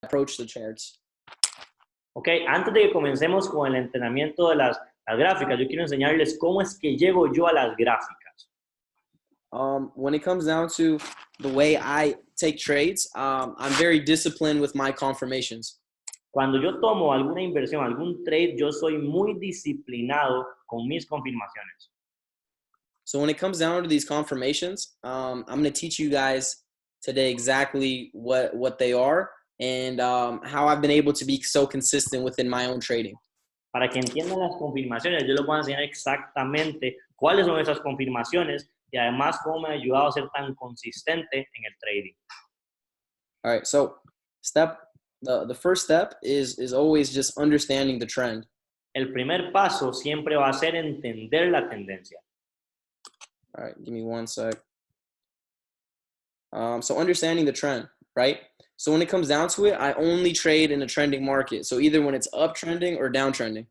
approach the charts. Ok, antes de que comencemos con el entrenamiento de las gráficas, yo quiero enseñarles cómo es que llego yo a las gráficas. When it comes down to the way I take trades, I'm very disciplined with my confirmations. Cuando yo tomo alguna inversión, algún trade, yo soy muy disciplinado con mis confirmaciones. So when it comes down to these confirmations, I'm going to teach you guys today exactly what they are and how I've been able to be so consistent within my own trading. Para que entiendan las confirmaciones, yo les voy a enseñar exactamente cuáles son esas confirmaciones y además cómo me ha ayudado a ser tan consistente en el trading. All right, so the first step is always just understanding the trend. El primer paso siempre va a ser entender la tendencia. All right, give me one sec. So understanding the trend, right? So when it comes down to it, I only trade in a trending market. So either when it's uptrending or downtrending.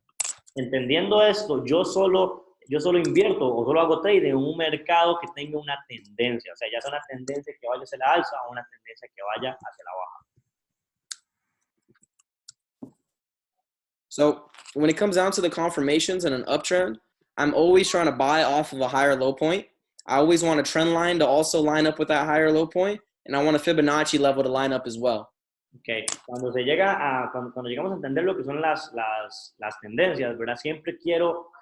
Entendiendo esto, yo solo invierto o solo hago trade en un mercado que tenga una tendencia. O sea, ya sea una tendencia que vaya hacia la alza o una tendencia que vaya hacia la baja. So when it comes down to the confirmations and an uptrend, I'm always trying to buy off of a higher low point. I always want a trend line to also line up with that higher low point, and I want a Fibonacci level to line up as well. Okay. Cuando llegamos a entender lo que son las tendencias, ¿verdad? Siempre quiero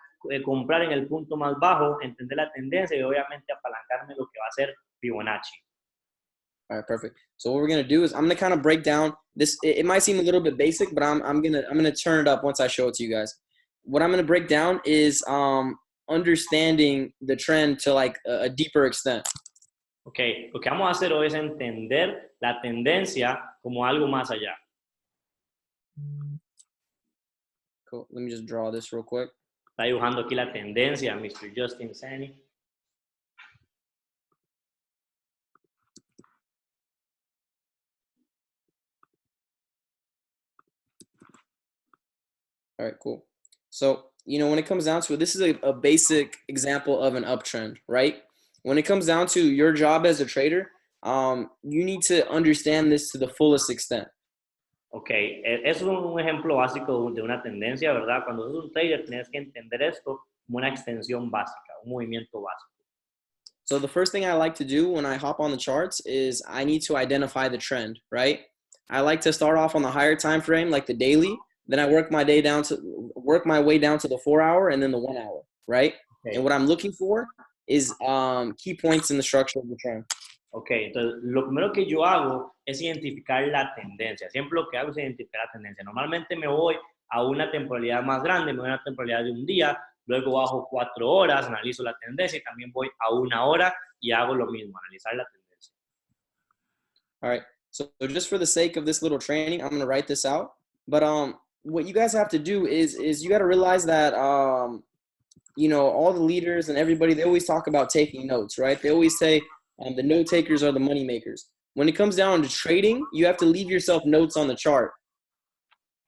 comprar en el punto más bajo, entender la tendencia y obviamente apalancarme lo que va a ser Fibonacci. All right, perfect. So what we're gonna do is I'm gonna kind of break down this. It might seem a little bit basic, but I'm gonna turn it up once I show it to you guys. What I'm gonna break down is understanding the trend to like a deeper extent. Okay, lo que vamos a hacer hoy es entender la tendencia como algo más allá. Cool. Let me just draw this real quick. Está dibujando aquí la tendencia, Mr. Justin Saini. All right, cool. So, you know, when it comes down to it, this is a basic example of an uptrend, right? When it comes down to your job as a trader, you need to understand this to the fullest extent. Ok, eso es un ejemplo básico de una tendencia, ¿verdad? Cuando sos un trader tienes que entender esto como una extensión básica, un movimiento básico. So the first thing I like to do when I hop on the charts is I need to identify the trend, right? I like to start off on the higher time frame, like the daily. Then I work my way down to the 4 hour and then the 1 hour, right? Okay. And what I'm looking for is key points in the structure of the trend. Ok, entonces lo primero que yo hago es identificar la tendencia. Siempre lo que hago es identificar la tendencia. Normalmente me voy a una temporalidad más grande, me voy a una temporalidad de un día, luego bajo 4 horas, analizo la tendencia y también voy a 1 hora y hago lo mismo, analizar la tendencia. All right, so just for the sake of this little training, I'm going to write this out. But what you guys have to do is you got to realize that, you know, all the leaders and everybody, they always talk about taking notes, right? They always say, the note takers are the money makers. When it comes down to trading, you have to leave yourself notes on the chart.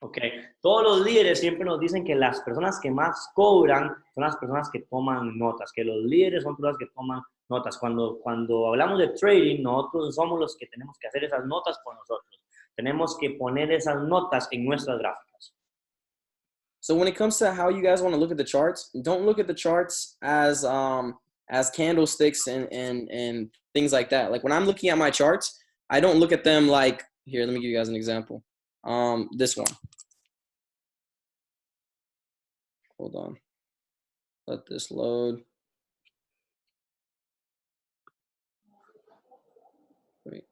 Okay. Todos los líderes siempre nos dicen que las personas que más cobran son las personas que toman notas, que los líderes son personas que toman notas. Cuando hablamos de trading, nosotros somos los que tenemos que hacer esas notas por nosotros. Tenemos que poner esas notas en nuestras gráficas. So when it comes to how you guys want to look at the charts, don't look at the charts as candlesticks and things like that. Like when I'm looking at my charts, I don't look at them like, here, let me give you guys an example. This one. Hold on. Let this load. Wait.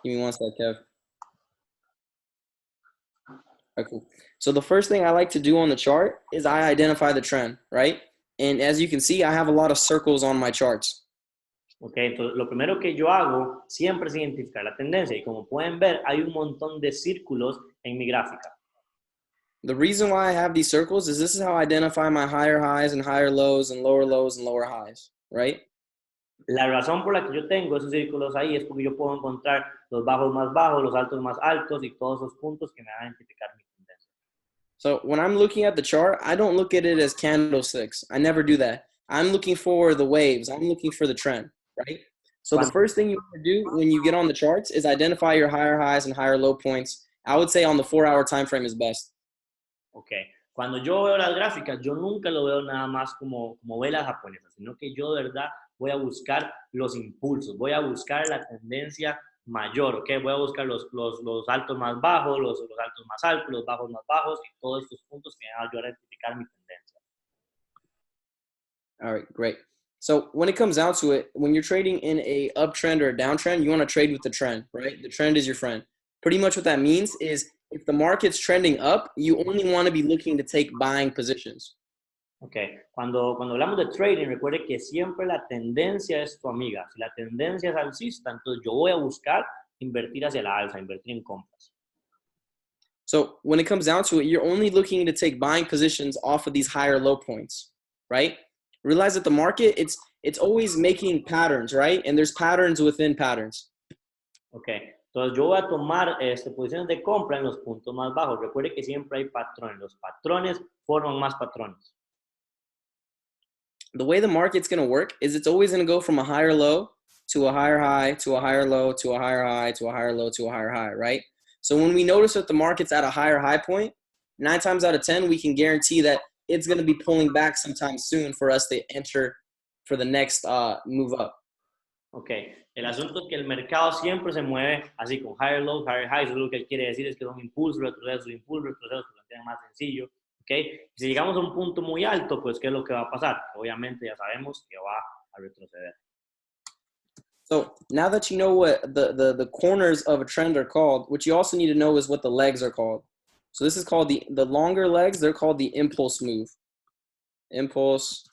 Give me one sec, Kev. All right, cool. So the first thing I like to do on the chart is I identify the trend, right? And as you can see, I have a lot of circles on my charts. Okay, entonces lo primero que yo hago siempre es identificar la tendencia y como pueden ver hay un montón de círculos en mi gráfica. The reason why I have these circles is this is how I identify my higher highs and higher lows and lower highs, right? La razón por la que yo tengo esos círculos ahí es porque yo puedo encontrar los bajos más bajos, los altos más altos y todos esos puntos que me van a identificar mi tendencia. So when I'm looking at the chart, I don't look at it as candlesticks. I never do that. I'm looking for the waves. I'm looking for the trend, right? So the first thing you want to do when you get on the charts is identify your higher highs and higher low points. I would say on the 4-hour time frame is best. Okay. Cuando yo veo las gráficas, yo nunca lo veo nada más como velas japonesas, sino que yo de verdad voy a buscar los impulsos, voy a buscar la tendencia mayor, ¿ok? Voy a buscar los altos más bajos, los altos más altos, los bajos más bajos y todos estos puntos que me van a ayudar a identificar mi tendencia. All right, great. So when it comes down to it, when you're trading in a uptrend or a downtrend, you want to trade with the trend, right? The trend is your friend. Pretty much what that means is if the market's trending up, you only want to be looking to take buying positions. Okay. Cuando hablamos de trading, recuerde que siempre la tendencia es tu amiga. Si la tendencia es alcista, entonces yo voy a buscar invertir hacia la alza, invertir en compras. So when it comes down to it, you're only looking to take buying positions off of these higher low points, right? Realize that the market, it's always making patterns, right? And there's patterns within patterns. Okay. Entonces yo voy a tomar posiciones de compra en los puntos más bajos. Recuerde que siempre hay patrones. Los patrones forman más patrones. The way the market's going to work is it's always going to go from a higher low to a higher high to a higher low to a higher high to a higher low to a higher high, right? So when we notice that the market's at a higher high point, 9 times out of 10, we can guarantee that it's going to be pulling back sometime soon for us to enter for the next move up. Okay. El asunto es que el mercado siempre se mueve así con higher low, higher high. Eso es lo que él quiere decir, es que son impulsos, retrocesos, que lo tienen más sencillo. Okay. Si llegamos a un punto muy alto, pues ¿qué es lo que va a pasar? Obviamente ya sabemos que va a retroceder. So now that you know what the corners of a trend are called, what you also need to know is what the legs are called. So this is called the longer legs. They're called the impulse move. Impulse,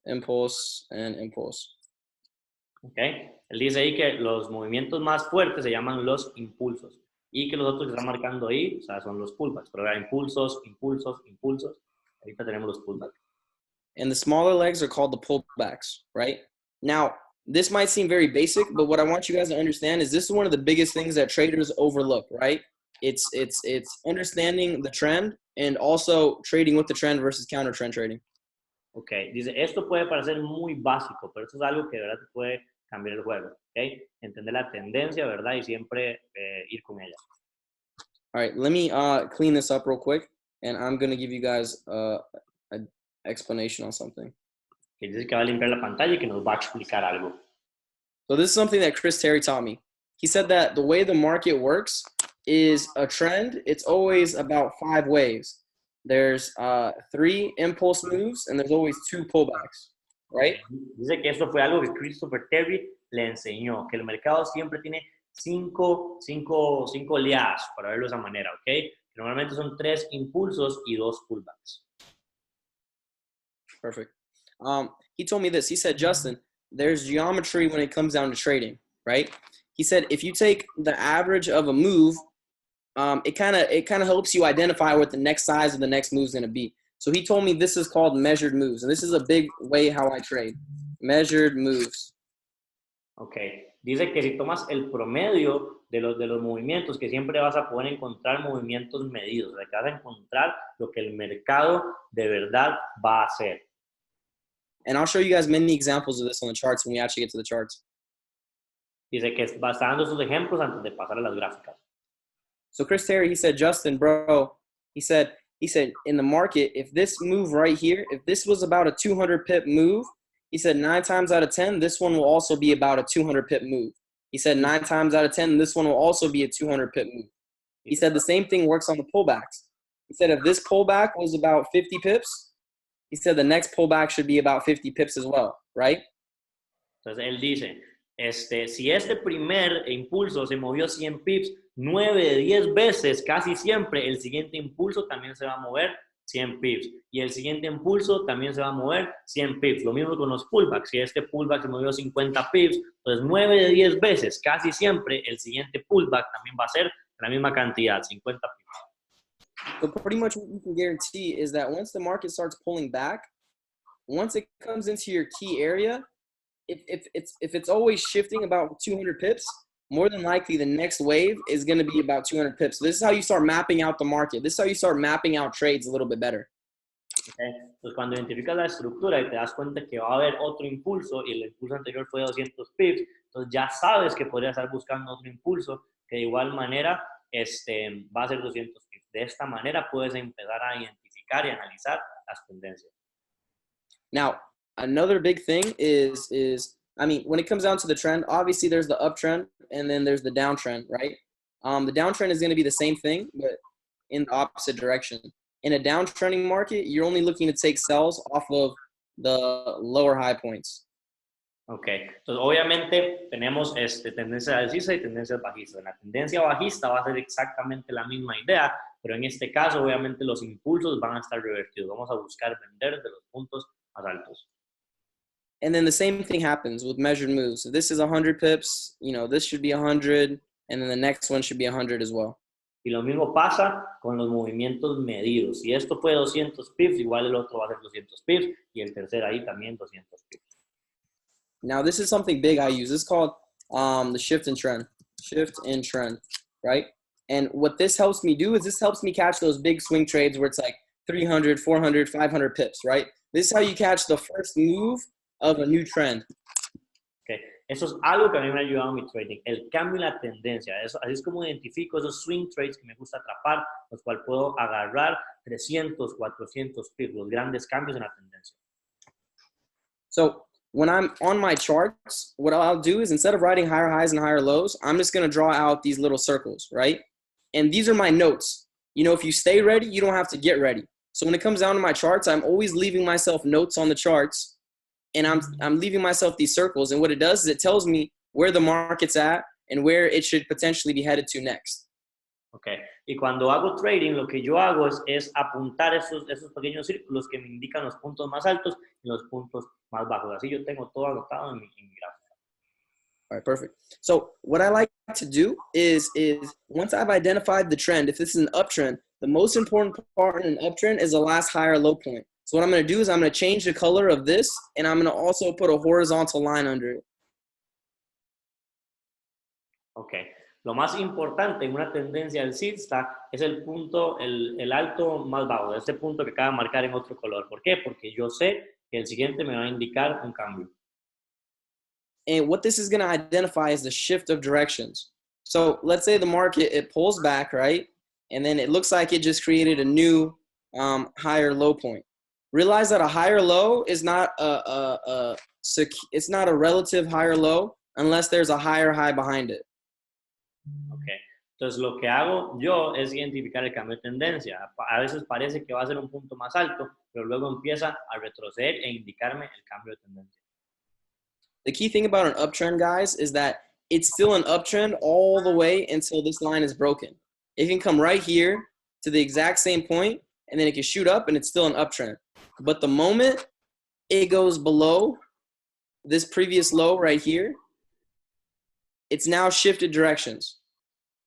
impulse, and impulse. Okay. Él dice ahí que los movimientos más fuertes se llaman los impulsos y que los otros que están marcando ahí, o sea, son los pullbacks. Pero era impulsos, impulsos, impulsos. Ahorita tenemos los pullbacks. And the smaller legs are called the pullbacks, right? Now, this might seem very basic, but what I want you guys to understand is this is one of the biggest things that traders overlook, right? It's understanding the trend and also trading with the trend versus counter trend trading. Okay. Dice, esto puede parecer muy básico, pero esto es algo que de verdad te puede cambiar el juego, ¿ok? Entender la tendencia, ¿verdad? Y siempre ir con ella. All right, let me clean this up real quick, and I'm going to give you guys an explanation on something. Que dice que va a limpiar la pantalla y que nos va a explicar algo. So this is something that Chris Terry taught me. He said that the way the market works is a trend. It's always about 5 waves. There's 3 impulse moves, and there's always 2 pullbacks. Right? Dice que eso fue algo que Christopher Terry le enseñó, que el mercado siempre tiene 5 oleadas, para verlo de esa manera, ¿ok? Que normalmente son 3 impulsos y 2 pullbacks. Perfect. He told me this. He said, Justin, there's geometry when it comes down to trading, right? He said, if you take the average of a move, it kind of helps you identify what the next size of the next move is going to be. So he told me this is called measured moves. And this is a big way how I trade. Measured moves. Okay. Dice que si tomas el promedio de los movimientos, que siempre vas a poder encontrar movimientos medidos. O sea, que vas a encontrar lo que el mercado de verdad va a hacer. And I'll show you guys many examples of this on the charts when we actually get to the charts. Dice que va a estar dando esos ejemplos antes de pasar a las gráficas. So Chris Terry, he said, Justin, bro, he said, in the market, if this move right here, if this was about a 200 pip move, he said 9 times out of 10, this one will also be about a 200 pip move. He said 9 times out of 10, this one will also be a 200 pip move. He said the same thing works on the pullbacks. He said if this pullback was about 50 pips, he said the next pullback should be about 50 pips as well, right? Entonces él dice, si este primer impulso se movió 100 pips, 9 de 10 veces, casi siempre, el siguiente impulso también se va a mover 100 pips. Y el siguiente impulso también se va a mover 100 pips. Lo mismo con los pullbacks. Si este pullback se movió 50 pips, entonces 9 de 10 veces, casi siempre, el siguiente pullback también va a ser la misma cantidad, 50 pips. So pretty much what you can guarantee is that once the market starts pulling back, once it comes into your key area, if it's always shifting about 200 pips, more than likely the next wave is going to be about 200 pips. So this is how you start mapping out the market. This is how you start mapping out trades a little bit better. Okay. Entonces, cuando identificas la estructura y te das cuenta que va a haber otro impulso y el impulso anterior fue 200 pips, Entonces ya sabes que podrías estar buscando otro impulso que de igual manera va a ser 200 pips. De esta manera puedes empezar a identificar y analizar las tendencias. Now, another big thing is I mean, when it comes down to the trend, obviously there's the uptrend and then there's the downtrend, right? The downtrend is going to be the same thing, but in the opposite direction. In a downtrending market, you're only looking to take sells off of the lower high points. Ok, entonces obviamente tenemos tendencias alcistas y tendencias bajistas. En la tendencia bajista va a ser exactamente la misma idea, pero en este caso obviamente los impulsos van a estar revertidos. Vamos a buscar vender de los puntos más altos. And then the same thing happens with measured moves. So this is 100 pips, you know, this should be 100, and then the next one should be 100 as well. Y lo mismo pasa con los movimientos medidos. Si esto fue 200 pips, igual el otro va a ser 200 pips, y el tercero ahí también 200 pips. Now this is something big I use. This is called the shift and trend. Shift and trend, right? And what this helps me do is this helps me catch those big swing trades where it's like 300, 400, 500 pips, right? This is how you catch the first move of a new trend. Okay. Eso es algo que a mí me ha ayudado en mi trading, el cambio en la tendencia. Eso, así es como identifico esos swing trades que me gusta atrapar, los cuales puedo agarrar 300, 400 pips, los grandes cambios en la tendencia. So when I'm on my charts, what I'll do is instead of writing higher highs and higher lows, I'm just going to draw out these little circles, right? And these are my notes. You know, if you stay ready, you don't have to get ready. So when it comes down to my charts, I'm always leaving myself notes on the charts, and I'm leaving myself these circles. And what it does is it tells me where the market's at and where it should potentially be headed to next. Okay. Y cuando hago trading, lo que yo hago es apuntar esos pequeños círculos que me indican los puntos más altos y los puntos más bajos. Así yo tengo todo anotado en mi gráfica. All right, perfect. So what I like to do is once I've identified the trend, if this is an uptrend, the most important part in an uptrend is the last high or low point. So what I'm going to do is I'm going to change the color of this, and I'm going to also put a horizontal line under it. Okay. Lo más importante en una tendencia alcista es el punto, el alto más bajo, este punto que acaba de marcar en otro color. ¿Por qué? Porque yo sé que el siguiente me va a indicar un cambio. And what this is going to identify is the shift of directions. So let's say the market, it pulls back, right? And then it looks like it just created a new higher low point. Realize that a higher low is not it's not a relative higher low unless there's a higher high behind it. Okay. Entonces lo que hago yo es identificar el cambio de tendencia. A veces parece que va a ser un punto más alto, pero luego empieza a retroceder e indicarme el cambio de tendencia. The key thing about an uptrend, guys, is that it's still an uptrend all the way until this line is broken. It can come right here to the exact same point, and then it can shoot up, and it's still an uptrend. But the moment it goes below this previous low right here, it's now shifted directions.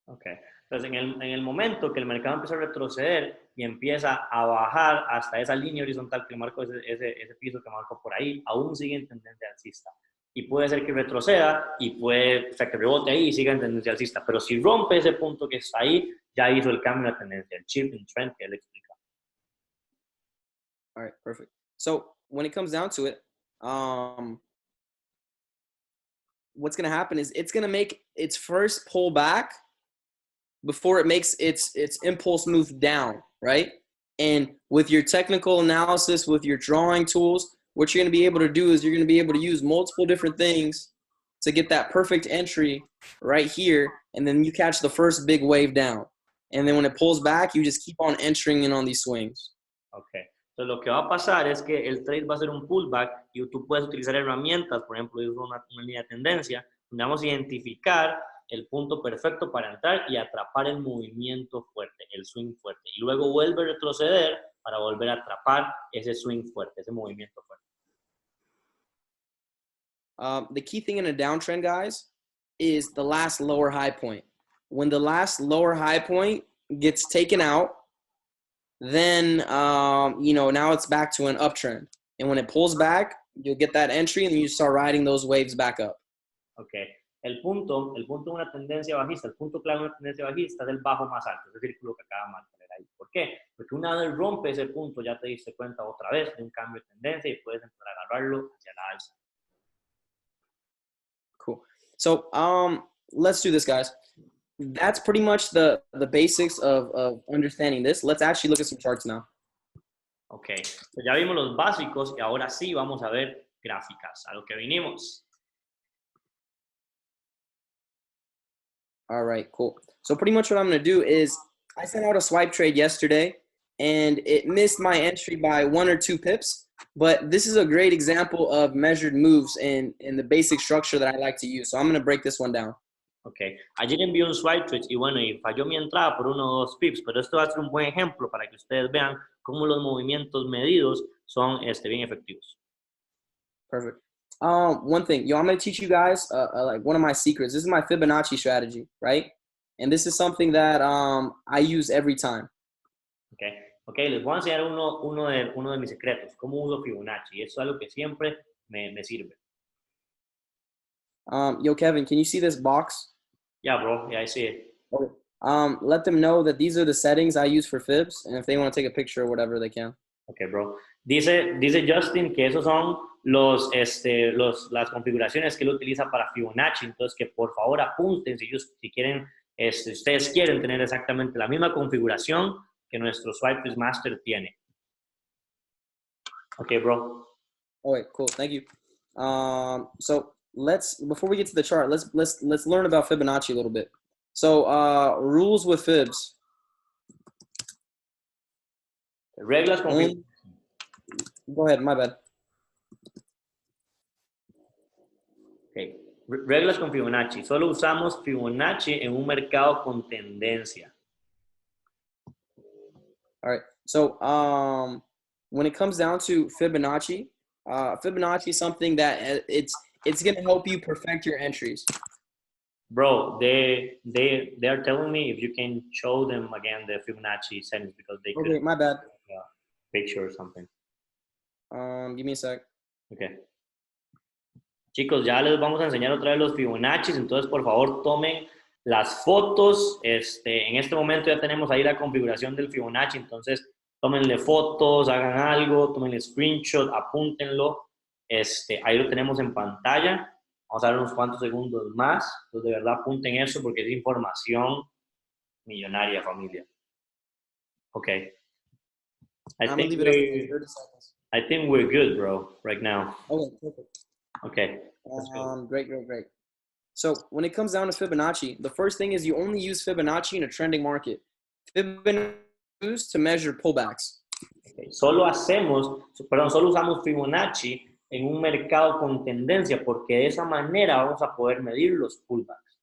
Okay. Entonces, en el momento que el mercado empieza a retroceder y empieza a bajar hasta esa línea horizontal que marcó, ese piso que marcó por ahí, aún sigue en tendencia alcista. Y puede ser que retroceda y puede, o sea, que rebote ahí y siga en tendencia alcista. Pero si rompe ese punto que está ahí, ya hizo el cambio de la tendencia, el shift in trend que él explica. All right, perfect. So when it comes down to it, what's going to happen is it's going to make its first pull back before it makes its impulse move down, right? And with your technical analysis, with your drawing tools, what you're going to be able to do is you're going to be able to use multiple different things to get that perfect entry right here, and then you catch the first big wave down. And then when it pulls back, you just keep on entering in on these swings. Okay. Entonces lo que va a pasar es que el trade va a ser un pullback y tú puedes utilizar herramientas, por ejemplo, una línea de tendencia, donde vamos a identificar el punto perfecto para entrar y atrapar el movimiento fuerte, el swing fuerte. Y luego vuelve a retroceder para volver a atrapar ese swing fuerte, ese movimiento fuerte. The key thing in a downtrend, guys, is the last lower high point. When the last lower high point gets taken out, then, you know, now it's back to an uptrend. And when it pulls back, you'll get that entry and then you start riding those waves back up. Okay. El punto de una tendencia bajista, el punto clave de una tendencia bajista es el bajo más alto, ese círculo que acaba de marcar ahí. ¿Por qué? Porque una vez rompe ese punto, ya te diste cuenta otra vez de un cambio de tendencia y puedes empezar a agarrarlo hacia la alza. Cool. So let's do this, guys. That's pretty much the basics of understanding this. Let's actually look at some charts now. Ok, pues ya vimos los básicos y ahora sí vamos a ver gráficas, a lo que vinimos. All right, cool. So pretty much what I'm going to do is I sent out a swipe trade yesterday and it missed my entry by 1 or 2 pips. But this is a great example of measured moves in the basic structure that I like to use. So I'm going to break this one down. Ok, ayer envié un swipe trade y bueno, y falló mi entrada por 1 o 2 pips, pero esto va a ser un buen ejemplo para que ustedes vean cómo los movimientos medidos son bien efectivos. Perfect. One thing, I'm going to teach you guys like one of my secrets. This is my Fibonacci strategy, right? And this is something that I use every time. Okay. Ok, les voy a enseñar uno de mis secretos, cómo uso Fibonacci. Eso es algo que siempre me sirve. Yo, Kevin, can you see this box? Yeah, bro. Yeah, I see it. Okay. Let them know that these are the settings I use for fibs, and if they want to take a picture or whatever, they can. Okay, bro. Dice Justin que esos son las configuraciones que él utiliza para Fibonacci. Entonces, que por favor apunten si quieren, ustedes quieren tener exactamente la misma configuración que nuestro Swipe Master tiene. Okay, bro. All right, cool. Thank you. So before we get to the chart, let's learn about Fibonacci a little bit. So rules with fibs. Reglas con Fibonacci. Go ahead, my bad. Okay. Reglas con Fibonacci. Solo usamos Fibonacci en un mercado con tendencia. All right. So when it comes down to Fibonacci, Fibonacci is something that it's going to help you perfect your entries. Bro, they are telling me if you can show them again the Fibonacci settings because they could. Okay, my bad. Picture or something. Give me a sec. Okay. Chicos, ya les vamos a enseñar otra vez los Fibonacci, entonces por favor tomen las fotos. En este momento ya tenemos ahí la configuración del Fibonacci, entonces tómenle fotos, hagan algo, tómenle screenshot, apúntenlo. Ahí lo tenemos en pantalla. Vamos a dar unos cuantos segundos más. Entonces, de verdad, apunten eso porque es información millonaria, familia. Ok. I think we're good, bro, right now. Okay, perfect. Okay. Great. So when it comes down to Fibonacci, the first thing is you only use Fibonacci in a trending market. Fibonacci is used to measure pullbacks. Okay. Solo usamos Fibonacci en un mercado con tendencia porque de esa manera vamos a poder medir los pullbacks.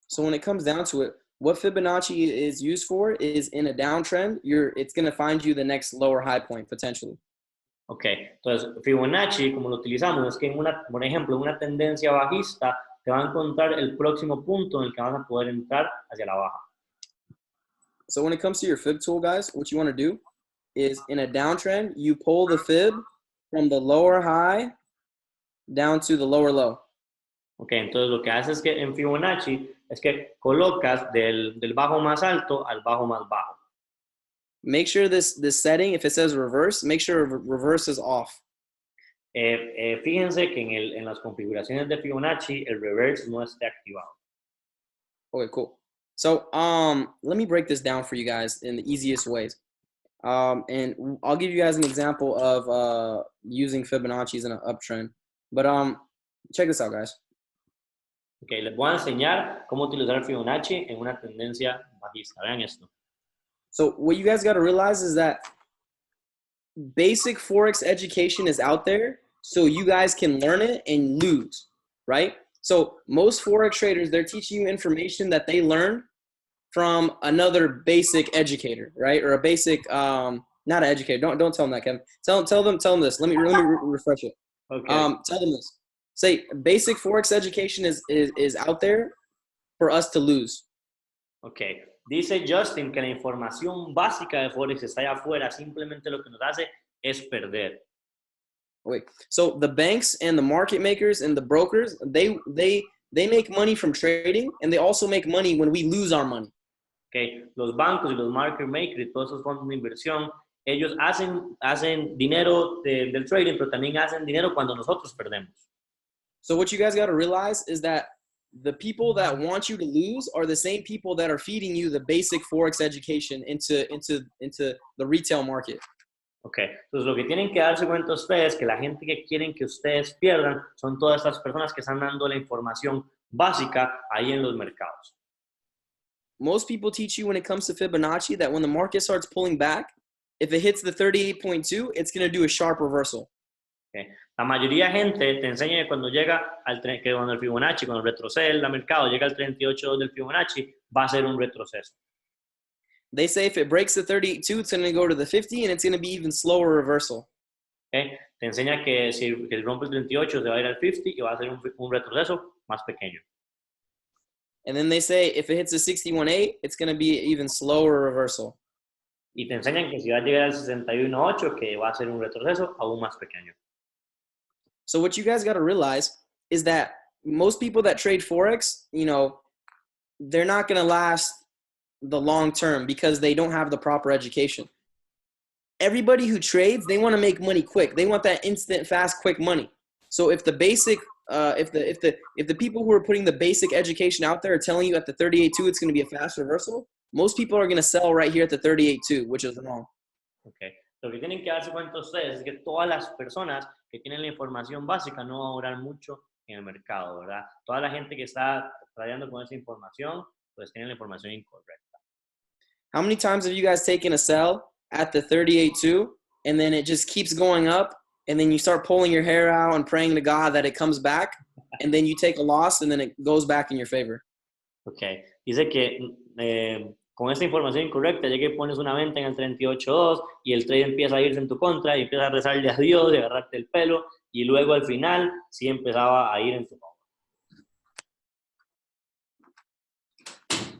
So when it comes down to it, what Fibonacci is used for is in a downtrend, it's going to find you the next lower high point potentially. Ok, entonces Fibonacci, como lo utilizamos, es que por ejemplo, en una tendencia bajista, te va a encontrar el próximo punto en el que vas a poder entrar hacia la baja. So when it comes to your fib tool, guys, what you want to do is in a downtrend, you pull the fib from the lower high down to the lower low. Ok, entonces lo que haces es que en Fibonacci es que colocas del bajo más alto al bajo más bajo. Make sure this setting, if it says reverse, make sure reverse is off. Fíjense que en las configuraciones de Fibonacci el reverse no esté activado. Okay, cool. So let me break this down for you guys in the easiest ways. And I'll give you guys an example of using Fibonacci's in an uptrend. But check this out, guys. Okay, les voy a enseñar cómo utilizar Fibonacci en una tendencia bajista. Vean esto. So what you guys got to realize is that basic Forex education is out there so you guys can learn it and lose, right? So most Forex traders, they're teaching you information that they learned from another basic educator, right? Or a basic, not an educator. Don't tell them that, Kevin. Tell them this. Let me refresh it. Okay. Tell them this. Say basic Forex education is out there for us to lose. Okay. Dice Justin que la información básica de Forex está allá afuera, simplemente lo que nos hace es perder. Wait, so the banks and the market makers and the brokers, they make money from trading, and they also make money when we lose our money. Okay, los bancos y los market makers y todos esos fondos de inversión, ellos hacen dinero del trading, pero también hacen dinero cuando nosotros perdemos. So what you guys got to realize is that the people that want you to lose are the same people that are feeding you the basic Forex education into the retail market. Ok, entonces lo que tienen que darse cuenta ustedes es que la gente que quieren que ustedes pierdan son todas estas personas que están dando la información básica ahí en los mercados. Most people teach you when it comes to Fibonacci that when the market starts pulling back, if it hits the 38.2, it's going to do a sharp reversal. Okay. La mayoría de gente te enseña que cuando llega que cuando el Fibonacci, cuando retrocede el mercado, llega al 38 del Fibonacci, va a ser un retroceso. They say if it breaks the 32, it's going to go to the 50, and it's going to be even slower reversal. Okay. Te enseña que si rompe el 38 se va a ir al 50 y va a ser un retroceso más pequeño. And then they say if it hits the 61.8, it's going to be even slower reversal. Y te enseñan que si va a llegar al 61.8, que va a ser un retroceso aún más pequeño. So what you guys got to realize is that most people that trade Forex, you know, they're not going to last the long term because they don't have the proper education. Everybody who trades, they want to make money quick. They want that instant, fast, quick money. So if the basic, if the people who are putting the basic education out there are telling you at the 38.2 it's going to be a fast reversal, most people are going to sell right here at the 38.2, which is wrong. Okay. Lo que tienen que darse cuenta ustedes es que todas las personas que tienen la información básica no van a durar mucho en el mercado, ¿verdad? Toda la gente que está trayendo con esa información, pues tienen la información incorrecta. How many times have you guys taken a sell at the 38.2 and then it just keeps going up and then you start pulling your hair out and praying to God that it comes back and then you take a loss and then it goes back in your favor? Okay. Dice que con esta información incorrecta, ya que pones una venta en el 38.2 y el trade empieza a irse en tu contra y empiezas a rezarle a Dios, de agarrarte el pelo y luego al final sí empezaba a ir en tu contra.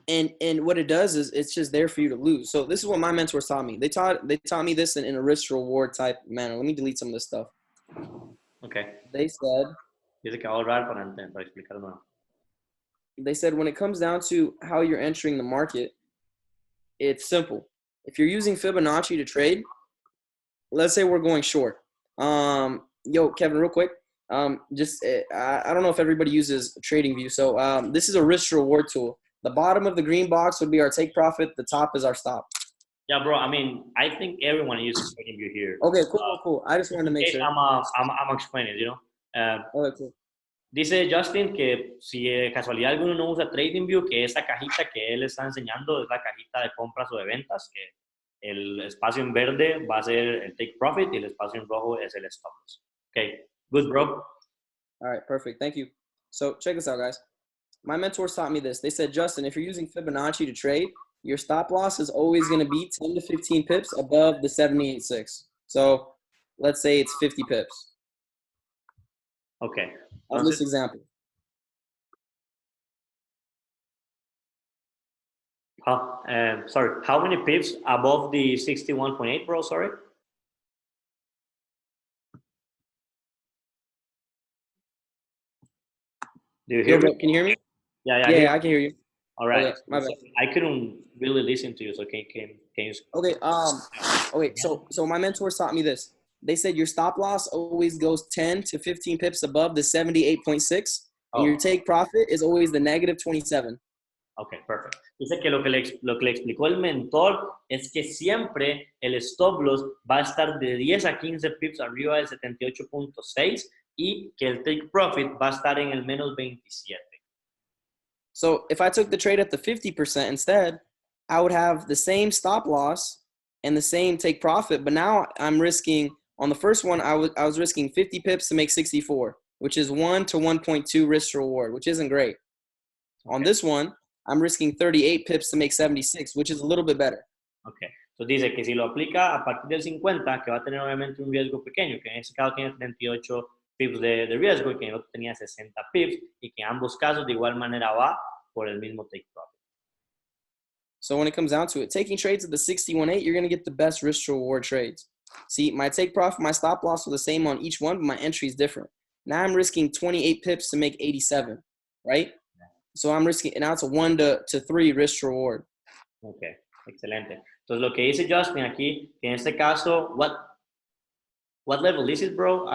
And what it does is it's just there for you to lose. So this is what my mentors taught me. They taught me this in a risk reward type manner. Let me delete some of this stuff. Okay. They said. Dice que va a ahorrar para explicar nuevo. They said when it comes down to how you're entering the market, it's simple. If you're using Fibonacci to trade, let's say we're going short. Yo, Kevin, real quick. I don't know if everybody uses TradingView. So this is a risk reward tool. The bottom of the green box would be our take profit. The top is our stop. Yeah, bro. I mean, I think everyone uses TradingView here. Okay, cool. I just wanted to make sure. I'm explaining, you know. Okay, cool. Dice Justin que si de casualidad alguno no usa TradingView, que esta cajita que él está enseñando es la cajita de compras o de ventas, que el espacio en verde va a ser el take profit y el espacio en rojo es el stop loss. Okay, good, bro. All right, perfect. Thank you. So check this out, guys. My mentors taught me this. They said, Justin, if you're using Fibonacci to trade, your stop loss is always going to be 10 to 15 pips above the 78.6. So let's say it's 50 pips. Okay. On this example. Sorry, how many pips above the 61.8, bro? Sorry. Do you hear me? Can you hear me? Yeah, I can hear you. All right. Okay, my bad. I couldn't really listen to you, so can you? Okay. Okay. So my mentors taught me this. They said your stop loss always goes 10 to 15 pips above the 78.6, and your take profit is always the negative 27. Okay, perfect. Dice que lo que le explicó el mentor es que siempre el stop loss va a estar de 10 a 15 pips arriba del 78.6 y que el take profit va a estar en el menos 27. So if I took the trade at the 50% instead, I would have the same stop loss and the same take profit, but now I'm risking, on the first one, I was risking 50 pips to make 64, which is 1 to 1.2 risk to reward, which isn't great. Okay. On this one, I'm risking 38 pips to make 76, which is a little bit better. Okay. So dice que si lo aplica a partir del 50, que va a tener obviamente un riesgo pequeño, que en este caso tiene 38 pips de riesgo y que en el otro tenía 60 pips y que en ambos casos de igual manera va por el mismo take profit. So when it comes down to it, taking trades at the 61.8, you're going to get the best risk to reward trades. See, my take profit, my stop loss are the same on each one, but my entry is different. Now I'm risking 28 pips to make 87, right? So I'm risking, and now it's a 1 to 3 risk to reward. Okay, excelente. Entonces lo que dice Justin aquí, que en este caso, what level is it, bro?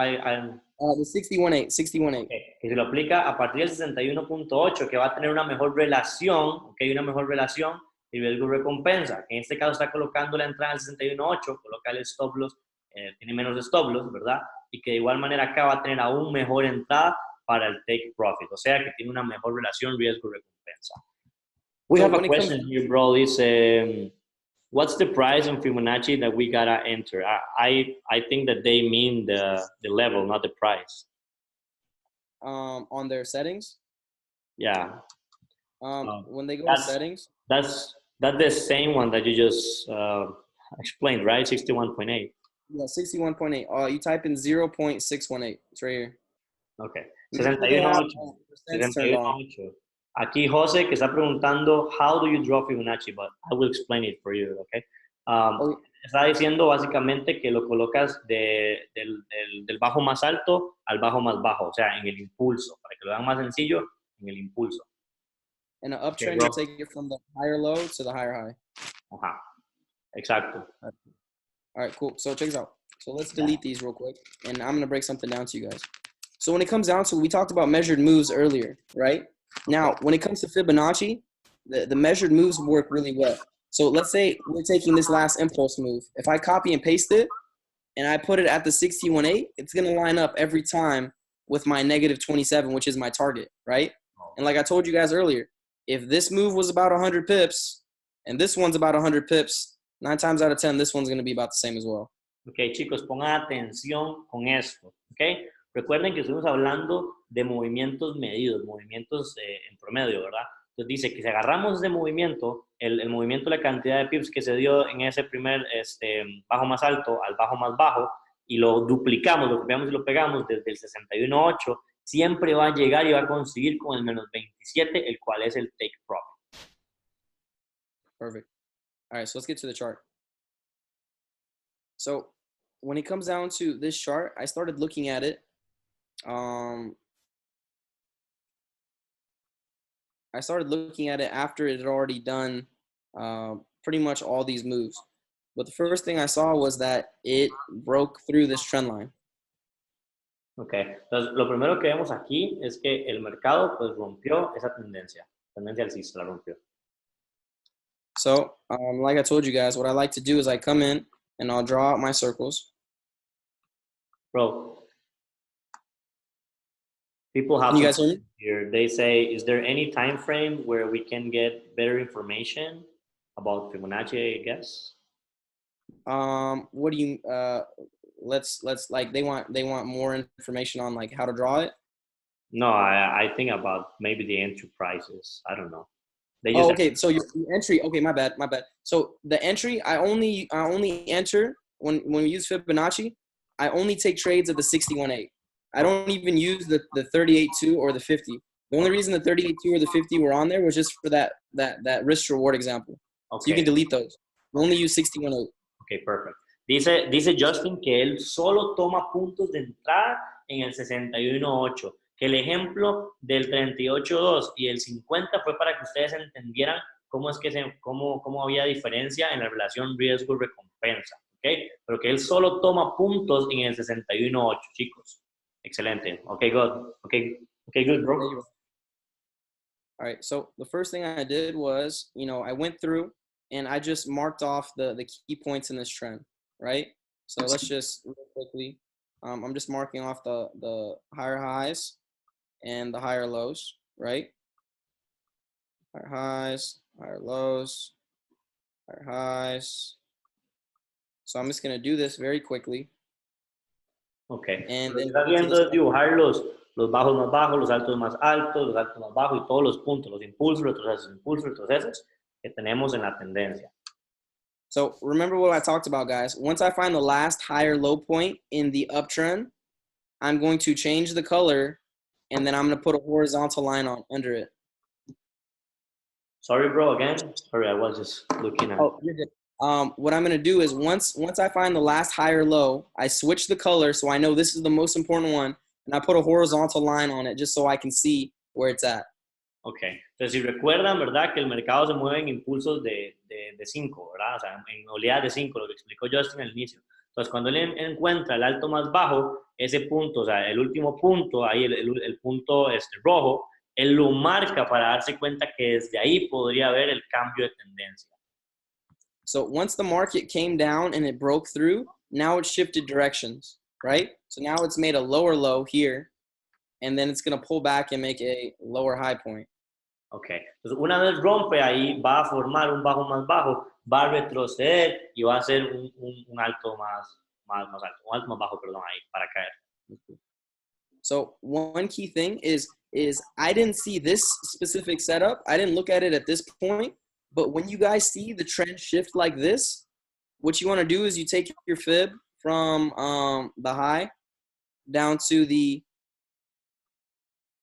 The 61.8, 61.8. Okay. Que se lo aplica a partir del 61.8, que va a tener una mejor relación, okay, una mejor relación riesgo-recompensa. En este caso está colocando la entrada en el 61.8, coloca el stop loss, tiene menos stop loss, ¿verdad? Y que de igual manera acá va a tener aún mejor entrada para el take profit, o sea que tiene una mejor relación riesgo-recompensa. We have a question here, bro. Is what's the price on Fibonacci that we gotta enter? I think that they mean the level, not the price. On their settings? Yeah. When they go to settings? That's the same one that you just explained, right? 61.8. Yeah, 61.8. You type in 0.618. It's right here. Okay. 61.8. Aquí José que está preguntando, how do you draw Fibonacci? But I will explain it for you, okay? Está diciendo básicamente que lo colocas del bajo más alto al bajo más bajo, o sea, en el impulso, para que lo vean más sencillo, en el impulso. In an uptrend, you take it from the higher low to the higher high. Ajá, exacto. All right, cool. So check this out. So let's delete these real quick, and I'm going to break something down to you guys. So when it comes down to, we talked about measured moves earlier, right? Now, when it comes to Fibonacci, the measured moves work really well. So let's say we're taking this last impulse move. If I copy and paste it, and I put it at the 61.8, it's going to line up every time with my negative 27, which is my target, right? And like I told you guys earlier, if this move was about 100 pips, and this one's about 100 pips, 9 times out of 10, this one's going to be about the same as well. Ok, chicos, pongan atención con esto, ok? Recuerden que estuvimos hablando de movimientos medidos, movimientos en promedio, ¿verdad? Entonces dice que si agarramos ese movimiento, el movimiento, la cantidad de pips que se dio en ese primer bajo más alto al bajo más bajo, y lo duplicamos, lo copiamos y lo pegamos desde el 61.8, siempre va a llegar y va a conseguir con el menos 27, el cual es el take profit. Perfect. All right, so let's get to the chart. So when it comes down to this chart, I started looking at it. I started looking at it after it had already done pretty much all these moves. But the first thing I saw was that it broke through this trend line. Okay, entonces lo primero que vemos aquí es que el mercado pues rompió esa tendencia alcista, la rompió. So, like I told you guys, what I like to do is I come in and I'll draw out my circles. Bro, people have you guys hear me? Here. They say, is there any time frame where we can get better information about Fibonacci, I guess? What do you let's like they want more information on like how to draw it? No, I think about maybe the entry prices. I don't know. They just okay. So your entry. Okay, my bad. So the entry, I only enter when we use Fibonacci. I only take trades at the 61.8. I don't even use the 38.2 or the 50. The only reason the 38.2 or the 50 were on there was just for that risk reward example. Okay. So you can delete those. We only use 61.8. Okay, perfect. Dice Justin que él solo toma puntos de entrada en el 61.8. Que el ejemplo del 38.2 y el 50 fue para que ustedes entendieran cómo es que cómo había diferencia en la relación riesgo-recompensa, ¿ok? Pero que él solo toma puntos en el 61.8, chicos. Excelente. Okay, good. Okay, good, bro. All right, so the first thing I did was, I went through and I just marked off the key points in this trend, right? So let's just real quickly, I'm just marking off the higher highs and the higher lows, right? Higher highs, higher lows, higher highs. So I'm just going to do this very quickly. Okay. And then está viendo es dibujar los bajos más bajos, los altos más altos, los altos más bajos y todos los puntos, los impulsos, retrocesos que tenemos en la tendencia. So remember what I talked about, guys. Once I find the last higher low point in the uptrend, I'm going to change the color and then I'm going to put a horizontal line under it. Sorry, bro, again. Sorry, I was just looking at. Oh, you're good. What I'm going to do is once I find the last higher low, I switch the color so I know this is the most important one, and I put a horizontal line on it just so I can see where it's at. Okay. Entonces, si recuerdan, ¿verdad? Que el mercado se mueve en impulsos de 5, ¿verdad? O sea, en oleadas de 5, lo que explicó Justin al inicio. Entonces, cuando él encuentra el alto más bajo, ese punto, o sea, el último punto, ahí el punto rojo, él lo marca para darse cuenta que desde ahí podría haber el cambio de tendencia. So once the market came down and it broke through, now it shifted directions, right? So now it's made a lower low here, and then it's going to pull back and make a lower high point. Ok, entonces una vez rompe ahí, va a formar un bajo más bajo, va a retroceder y va a hacer un alto más alto, un alto más bajo, perdón, ahí, para caer. So one key thing is I didn't see this specific setup. I didn't look at it at this point, but when you guys see the trend shift like this, what you want to do is you take your fib from the high down to the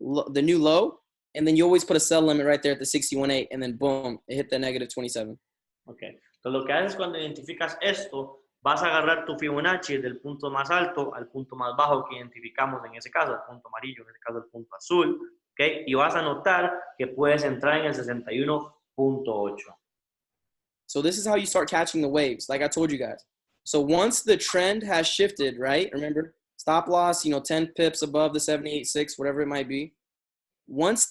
new low, and then you always put a sell limit right there at the 61.8, and then boom, it hit the negative 27. Ok, entonces lo que haces cuando identificas esto, vas a agarrar tu Fibonacci del punto más alto al punto más bajo que identificamos en ese caso, el punto amarillo, en este caso el punto azul, ¿ok? Y vas a notar que puedes entrar en el 61.8. So this is how you start catching the waves, like I told you guys. So once the trend has shifted, right? Remember, stop loss, 10 pips above the 78.6, whatever it might be. Once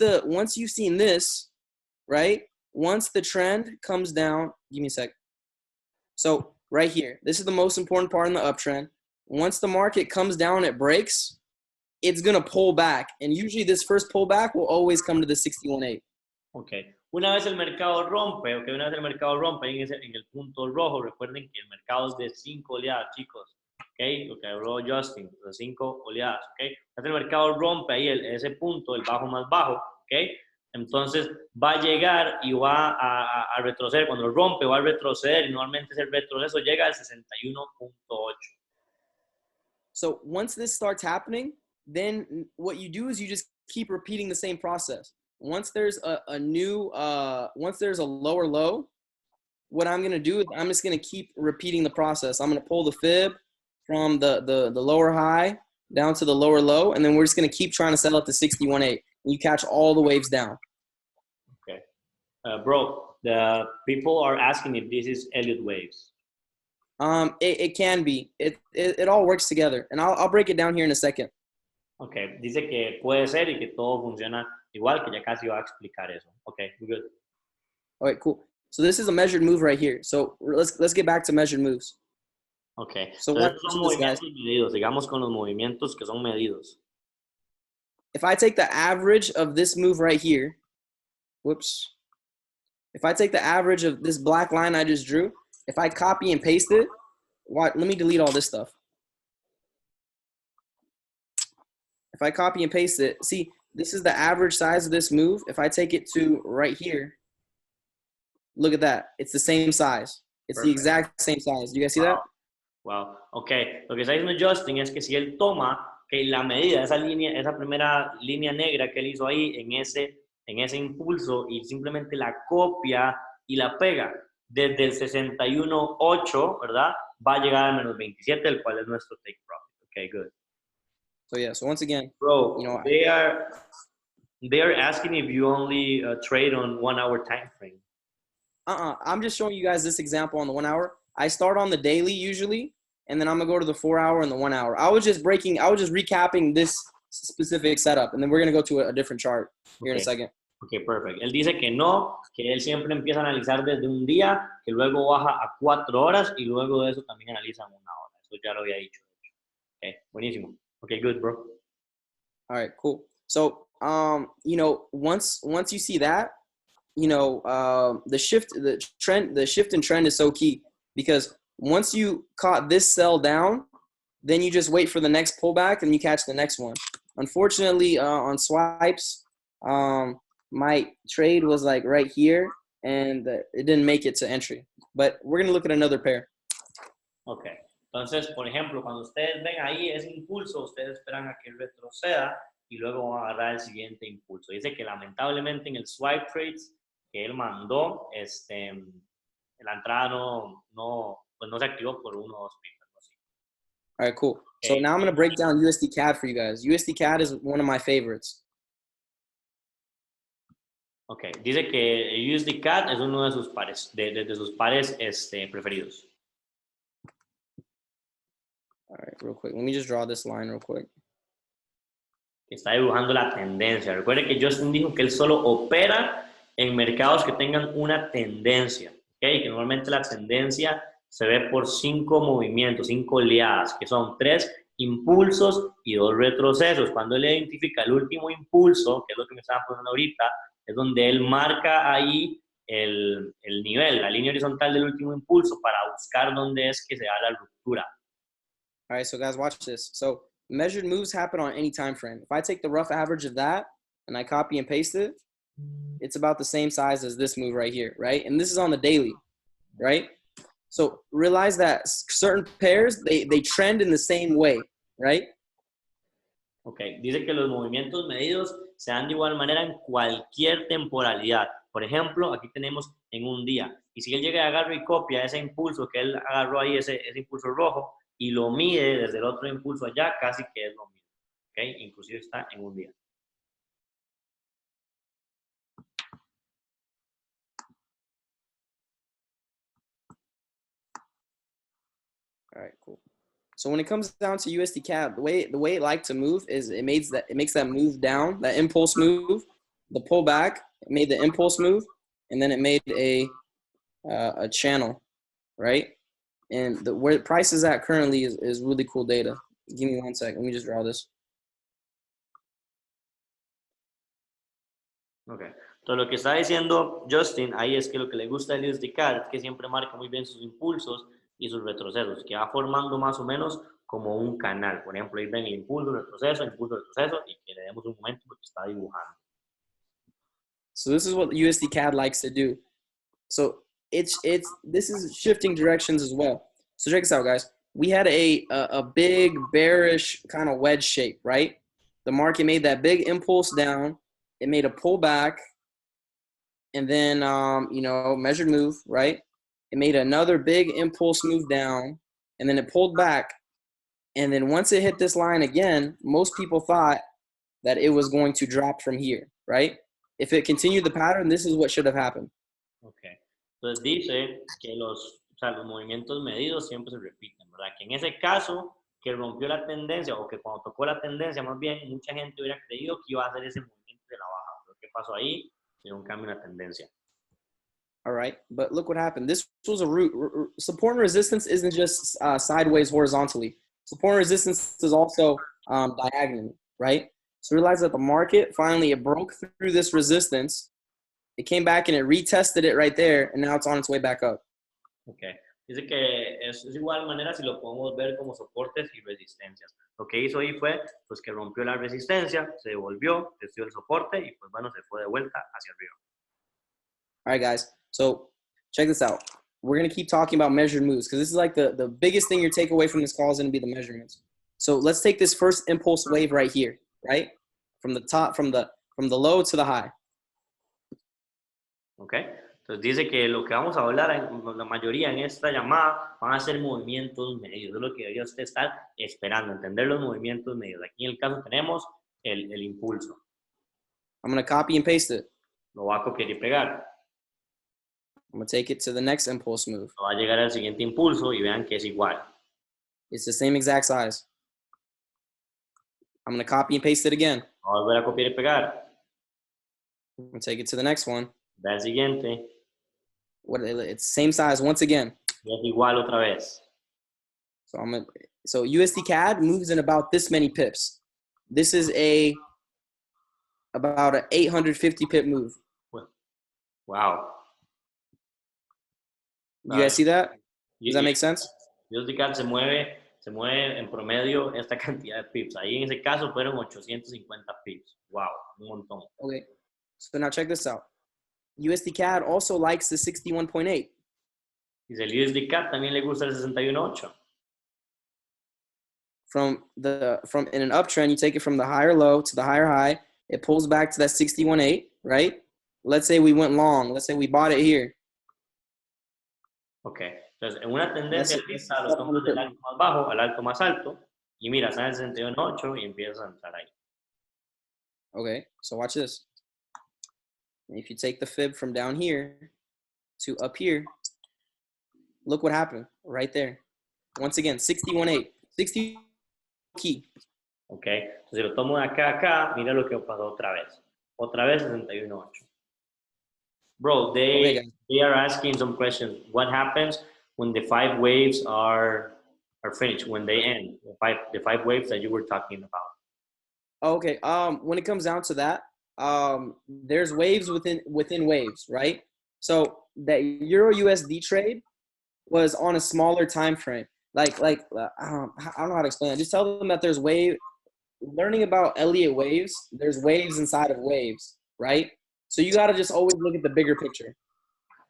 you've seen this, right? Once the trend comes down, give me a sec. So right here, this is the most important part in the uptrend. Once the market comes down, it breaks, it's going to pull back. And usually this first pullback will always come to the 61.8. Okay. Una vez el mercado rompe, una vez el mercado rompe en el punto rojo, recuerden que el mercado es de 5 oleadas, chicos. Lo que habló Justin, de 5 oleadas. Entonces el mercado rompe ahí ese punto, el bajo más bajo. Entonces va a llegar y va a retroceder. Cuando lo rompe, va a retroceder y normalmente ese retroceso llega al 61.8. So once this starts happening, then what you do is you just keep repeating the same process. Once there's once there's a lower low, what I'm going to do is I'm just going to keep repeating the process. I'm going to pull the fib from the lower high down to the lower low, and then we're just going to keep trying to sell at the 61.8. You catch all the waves down. Okay. Bro, the people are asking if this is Elliott waves. It can be. It all works together, and I'll break it down here in a second. Okay, dice que puede ser y que todo funciona igual, que ya casi va a explicar eso. Okay, we're good. All right, cool. So this is a measured move right here. So let's get back to measured moves. Okay. So estos son movimientos medidos. Sigamos con los movimientos que son medidos. If I take the average of this move right here, whoops. If I take the average of this black line I just drew, if I copy and paste it, let me delete all this stuff. If I copy and paste it, see, this is the average size of this move. If I take it to right here, look at that. It's the same size. It's the exact same size. Do you guys see that? Wow. Ok. Lo que está diciendo Justin es que si él toma que la medida, esa línea, esa primera línea negra que él hizo ahí en ese impulso y simplemente la copia y la pega desde el 61.8, ¿verdad? Va a llegar al menos 27, el cual es nuestro take profit. Ok, good. So yeah, so once again, bro, they are asking if you only trade on 1 hour time frame. I'm just showing you guys this example on the 1 hour. I start on the daily usually, and then I'm gonna go to the 4 hour and the 1 hour. I was just recapping this specific setup, and then we're gonna go to a different chart here in a second. Ok, perfect. Él dice que no, que él siempre empieza a analizar desde un día, que luego baja a 4 horas y luego de eso también analiza en 1 hora. Eso ya lo había dicho. Ok, buenísimo. Okay, good, bro. All right, cool. So, once you see that, the shift in trend is so key, because once you caught this sell down, then you just wait for the next pullback and you catch the next one. Unfortunately, on swipes, my trade was like right here and it didn't make it to entry. But we're going to look at another pair. Okay. Entonces, por ejemplo, cuando ustedes ven ahí ese impulso, ustedes esperan a que retroceda y luego van a agarrar el siguiente impulso. Dice que lamentablemente en el swipe trades que él mandó, la entrada no se activó por 1 o 2 pipas. ¿No? All right, cool. Okay. So now I'm going to break down USD CAD for you guys. USD CAD is one of my favorites. Okay, dice que USD CAD es uno de sus pares, de sus pares preferidos. All right, real quick. Let me just draw this line real quick. Está dibujando la tendencia. Recuerde que Justin dijo que él solo opera en mercados que tengan una tendencia, ¿okay? Que normalmente la tendencia se ve por 5 movimientos, 5 oleadas, que son 3 impulsos y 2 retrocesos. Cuando él identifica el último impulso, que es lo que me estaba poniendo ahorita, es donde él marca ahí el nivel, la línea horizontal del último impulso para buscar dónde es que se da la ruptura. All right, so guys, watch this. So measured moves happen on any time frame. If I take the rough average of that and I copy and paste it, it's about the same size as this move right here, right? And this is on the daily, right? So realize that certain pairs, they trend in the same way, right? Okay. Dice que los movimientos medidos se dan de igual manera en cualquier temporalidad. Por ejemplo, aquí tenemos en un día. Y si él llega y agarra y copia ese impulso que él agarró ahí, ese impulso rojo, y lo mide desde el otro impulso allá, casi que es lo mismo. ¿Okay? Inclusive está en un día. All right, cool. So when it comes down to USD CAD, the way it like to move is it makes that move down, that impulse move, the pullback. It made the impulse move, and then it made a channel, right? And where the price is at currently is really cool data. Give me 1 second. Let me just draw this. Okay. Entonces lo que está diciendo Justin ahí es que lo que le gusta del USD CAD es que siempre marca muy bien sus impulsos y sus retrocesos, que va formando más o menos como un canal. Por ejemplo, ahí ven el impulso, retroceso, y que le demos un momento porque está dibujando. So this is what USD CAD likes to do. So this is shifting directions as well. So check this out, guys. We had a big bearish kind of wedge shape, right? The market made that big impulse down. It made a pullback, and then measured move, right? It made another big impulse move down, and then it pulled back. And then once it hit this line again, most people thought that it was going to drop from here, right? If it continued the pattern, this is what should have happened. Okay. Entonces dice que los movimientos medidos siempre se repiten, ¿verdad? Que en ese caso, que rompió la tendencia, o que cuando tocó la tendencia, más bien, mucha gente hubiera creído que iba a hacer ese movimiento de la baja. Pero ¿qué pasó ahí? Tiene un cambio en la tendencia. All right, but look what happened. This was a root. Support and resistance isn't just sideways horizontally. Support and resistance is also diagonally, right? So realize that the market finally it broke through this resistance. It came back and it retested it right there, and now it's on its way back up. Okay. Dice que es igual manera si lo podemos ver como soportes y resistencias. Lo que hizo ahí fue pues que rompió la resistencia, se devolvió, testió el soporte y pues bueno, se fue de vuelta hacia arriba. All right, guys. So check this out. We're going to keep talking about measured moves because this is like the biggest thing your takeaway from this call is going to be the measurements. So let's take this first impulse wave right here, right? From the top, from the low to the high. Okay. Entonces dice que lo que vamos a hablar, la mayoría en esta llamada, van a ser movimientos medios. Es lo que debería usted estar esperando, entender los movimientos medios. Aquí en el caso tenemos el impulso. I'm going to copy and paste it. Lo va a copiar y pegar. I'm going to take it to the next impulse move. Va a llegar al siguiente impulso y vean que es igual. It's the same exact size. I'm going to copy and paste it again. Va a volver a copiar y pegar. I'm going to take it to the next one. Ve al siguiente. It's same size once again. Y es igual otra vez. So USD CAD moves in about this many pips. This is about an 850 pip move. Wow. You guys see that? Does that make sense? USD CAD se mueve en promedio esta cantidad de pips. Ahí en ese caso fueron 850 pips. Wow, un montón. Okay. So now check this out. USD CAD also likes the 61.8. Dice el USD CAD también le gusta el 61.8. From in an uptrend, you take it from the higher low to the higher high. It pulls back to that 61.8, right? Let's say we went long. Let's say we bought it here. Ok. Entonces, en una tendencia alcista, los tomas del alto más bajo al alto más alto. Y mira, está en el 61.8 y empiezas a entrar ahí. Okay, so watch this. If you take the fib from down here to up here, look what happened right there. Once again, 61.8. 60 key. Ok, entonces si lo tomo de acá a acá, mira lo que pasó otra vez. Otra vez 61.8. Bro, they are asking some questions. What happens when the 5 waves are finished, when they end? The five waves that you were talking about. Okay. When it comes down to that, there's waves within waves, right? So that Euro USD trade was on a smaller time frame. I don't know how to explain it. Just tell them that there's learning about Elliott waves, there's waves inside of waves, right? So you got to just always look at the bigger picture.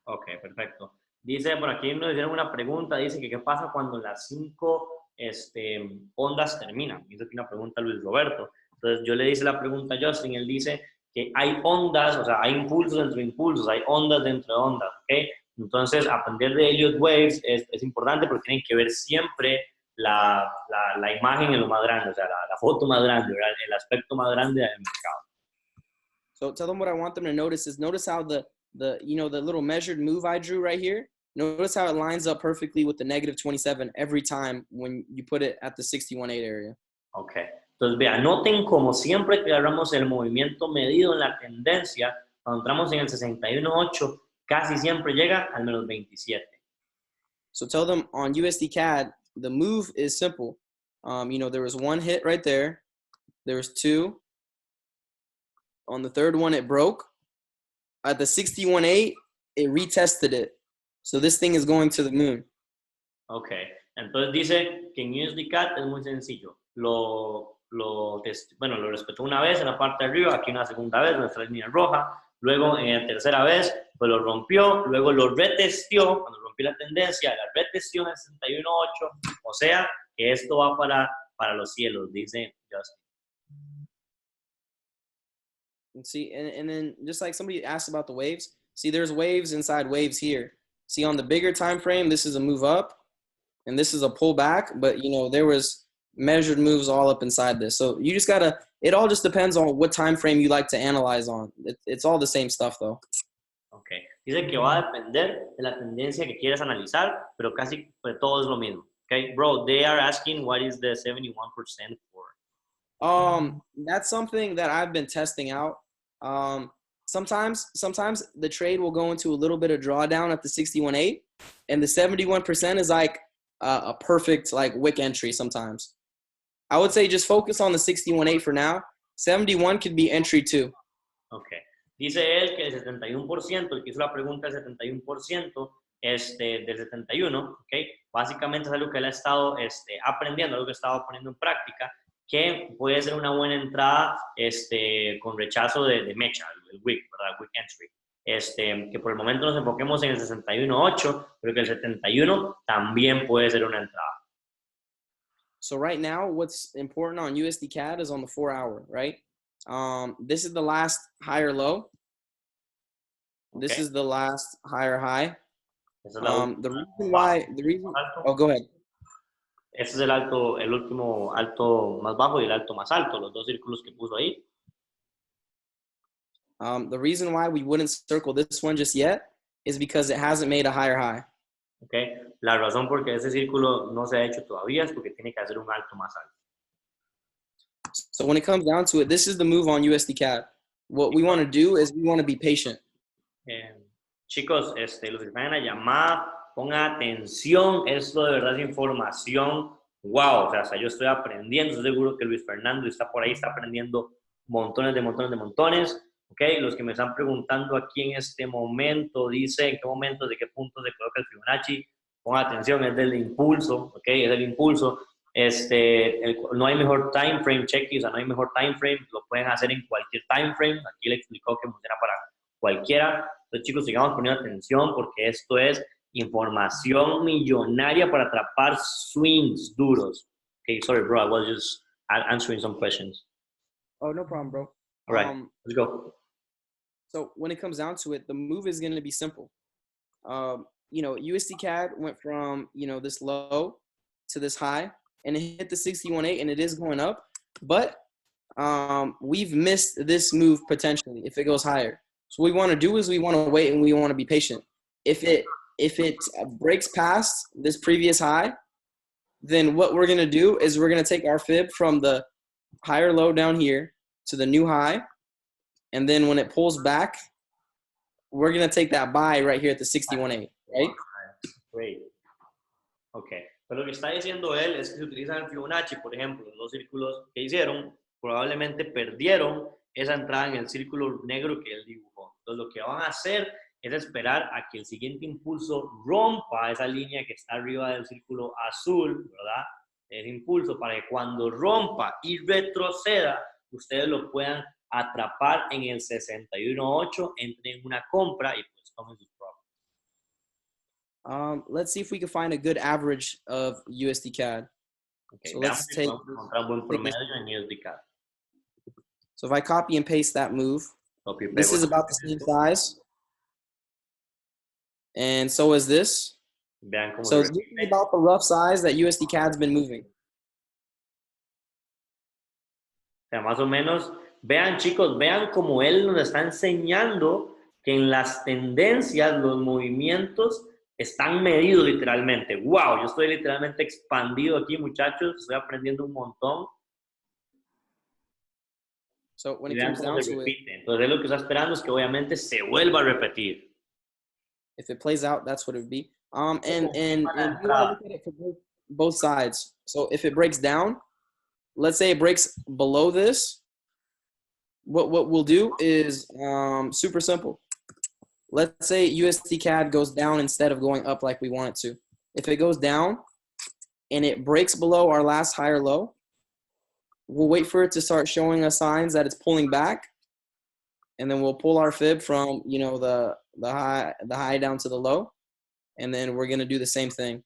Ok, perfecto. Dice, por aquí nos hicieron una pregunta, dice que qué pasa cuando las 5 ondas terminan. Hizo aquí una pregunta Luis Roberto. Entonces yo le hice la pregunta a Justin, él dice que hay ondas, o sea, hay impulsos dentro de impulsos, hay ondas dentro de ondas, ¿ok? Entonces aprender de Elliott waves es importante porque tienen que ver siempre la imagen en lo más grande, o sea, la foto más grande, ¿verdad? El aspecto más grande del mercado. So tell them what I want them to notice is notice how the little measured move I drew right here, notice how it lines up perfectly with the -27 every time when you put it at the 61.8 area. Ok, entonces vean, noten como siempre que agarramos el movimiento medido en la tendencia, cuando entramos en el 61.8, casi siempre llega al menos 27. So tell them on USD CAD, the move is simple. There was one hit right there. There was 2. On the third one, it broke. At the 61.8, it retested it. So this thing is going to the moon. Ok, entonces dice que en USD CAD es muy sencillo. Lo respetó una vez en la parte de arriba, aquí una segunda vez, nuestra línea roja. Luego, en la tercera vez, pues lo rompió. Luego lo retestió, cuando rompió la tendencia, la retestió en el 61.8. O sea, que esto va para los cielos, dice Justin. See, and then just like somebody asked about the waves, see there's waves inside waves here. See on the bigger time frame, this is a move up and this is a pull back, but there was measured moves all up inside this. So you just gotta, it all just depends on what time frame you like to analyze on. It's all the same stuff though. Okay. Dice que va a depender de la tendencia que quieras analizar, pero casi pues, todo es lo mismo. Okay, bro, they are asking what is the 71% for? That's something that I've been testing out. Sometimes the trade will go into a little bit of drawdown at the 61.8, and the 71% is like a perfect like wick entry sometimes. I would say just focus on the 61.8 for now. 71 could be entry too. Okay. Dice él que el 71%, el que hizo la pregunta, el 71% del 71, ¿okay? Básicamente es algo que él ha estado aprendiendo, algo que ha estado poniendo en práctica, que puede ser una buena entrada con rechazo de mecha, el wick, ¿verdad? Wick entry. Que por el momento nos enfoquemos en el 61.8, pero que el 71 también puede ser una entrada. So right now, what's important on USD CAD is on the 4-hour, right? This is the last higher low. This Okay. is the last higher high. The reason. Alto. Oh, go ahead. Este es el último alto más bajo y el alto más alto, los dos círculos que puso ahí. The reason why we wouldn't circle this one just yet is because it hasn't made a higher high. Okay. La razón por qué ese círculo no se ha hecho todavía es porque tiene que hacer un alto más alto. So when it comes down to it, this is the move on USD CAD. What we want to do is we want to be patient. Chicos, los que están en la llamada, pongan atención, esto de verdad es información, wow, o sea, yo estoy aprendiendo, estoy seguro que Luis Fernando está por ahí, está aprendiendo montones, ok, los que me están preguntando aquí en este momento, dice en qué momento, de qué punto se coloca el Fibonacci, pongan atención, es del impulso, ok, es del impulso, no hay mejor time frame, check, o sea, no hay mejor time frame, lo pueden hacer en cualquier time frame, aquí le explicó que funciona para cualquiera. Entonces, chicos, sigamos poniendo atención porque esto es información millonaria para atrapar swings duros. Okay, sorry, bro, I was just answering some questions. Oh, no problem, bro. All right, let's go. So when it comes down to it, the move is going to be simple. USD CAD went from, this low to this high, and it hit the 61.8, and it is going up. But we've missed this move potentially if it goes higher. So what we want to do is we want to wait and we want to be patient. If it breaks past this previous high, then what we're going to do is we're going to take our fib from the higher low down here to the new high. And then when it pulls back, we're going to take that buy right here at the 61.8, right? Great. Ok. Pero lo que está diciendo él es que si utilizan el Fibonacci, por ejemplo, los dos círculos que hicieron, probablemente perdieron esa entrada en el círculo negro que él dibujó. Entonces lo que van a hacer es esperar a que el siguiente impulso rompa esa línea que está arriba del círculo azul, ¿verdad? Ese impulso para que cuando rompa y retroceda, ustedes lo puedan atrapar en el 61.8, entren en una compra y pues tomen sus profits. Let's see if we can find a good average of USD CAD. Okay, so let's take encontrar un buen promedio en USD CAD. So if I copy and paste that move, this is about the same size. And so is this. So this is about the rough size that USD CAD's been moving. O sea, más o menos, vean chicos, vean cómo él nos está enseñando que en las tendencias los movimientos están medidos literalmente. ¡Wow! Yo estoy literalmente expandido aquí, muchachos. Estoy aprendiendo un montón. So when it comes down to it, entonces él lo que está esperando es que obviamente se vuelva a repetir. If it plays out, that's what it would be. And you look at it from both sides. So if it breaks down, let's say it breaks below this, what we'll do is super simple. Let's say USD CAD goes down instead of going up like we want it to. If it goes down and it breaks below our last higher low, we'll wait for it to start showing us signs that it's pulling back, and then we'll pull our fib from, you know, the high down to the low, and then we're going to do the same thing.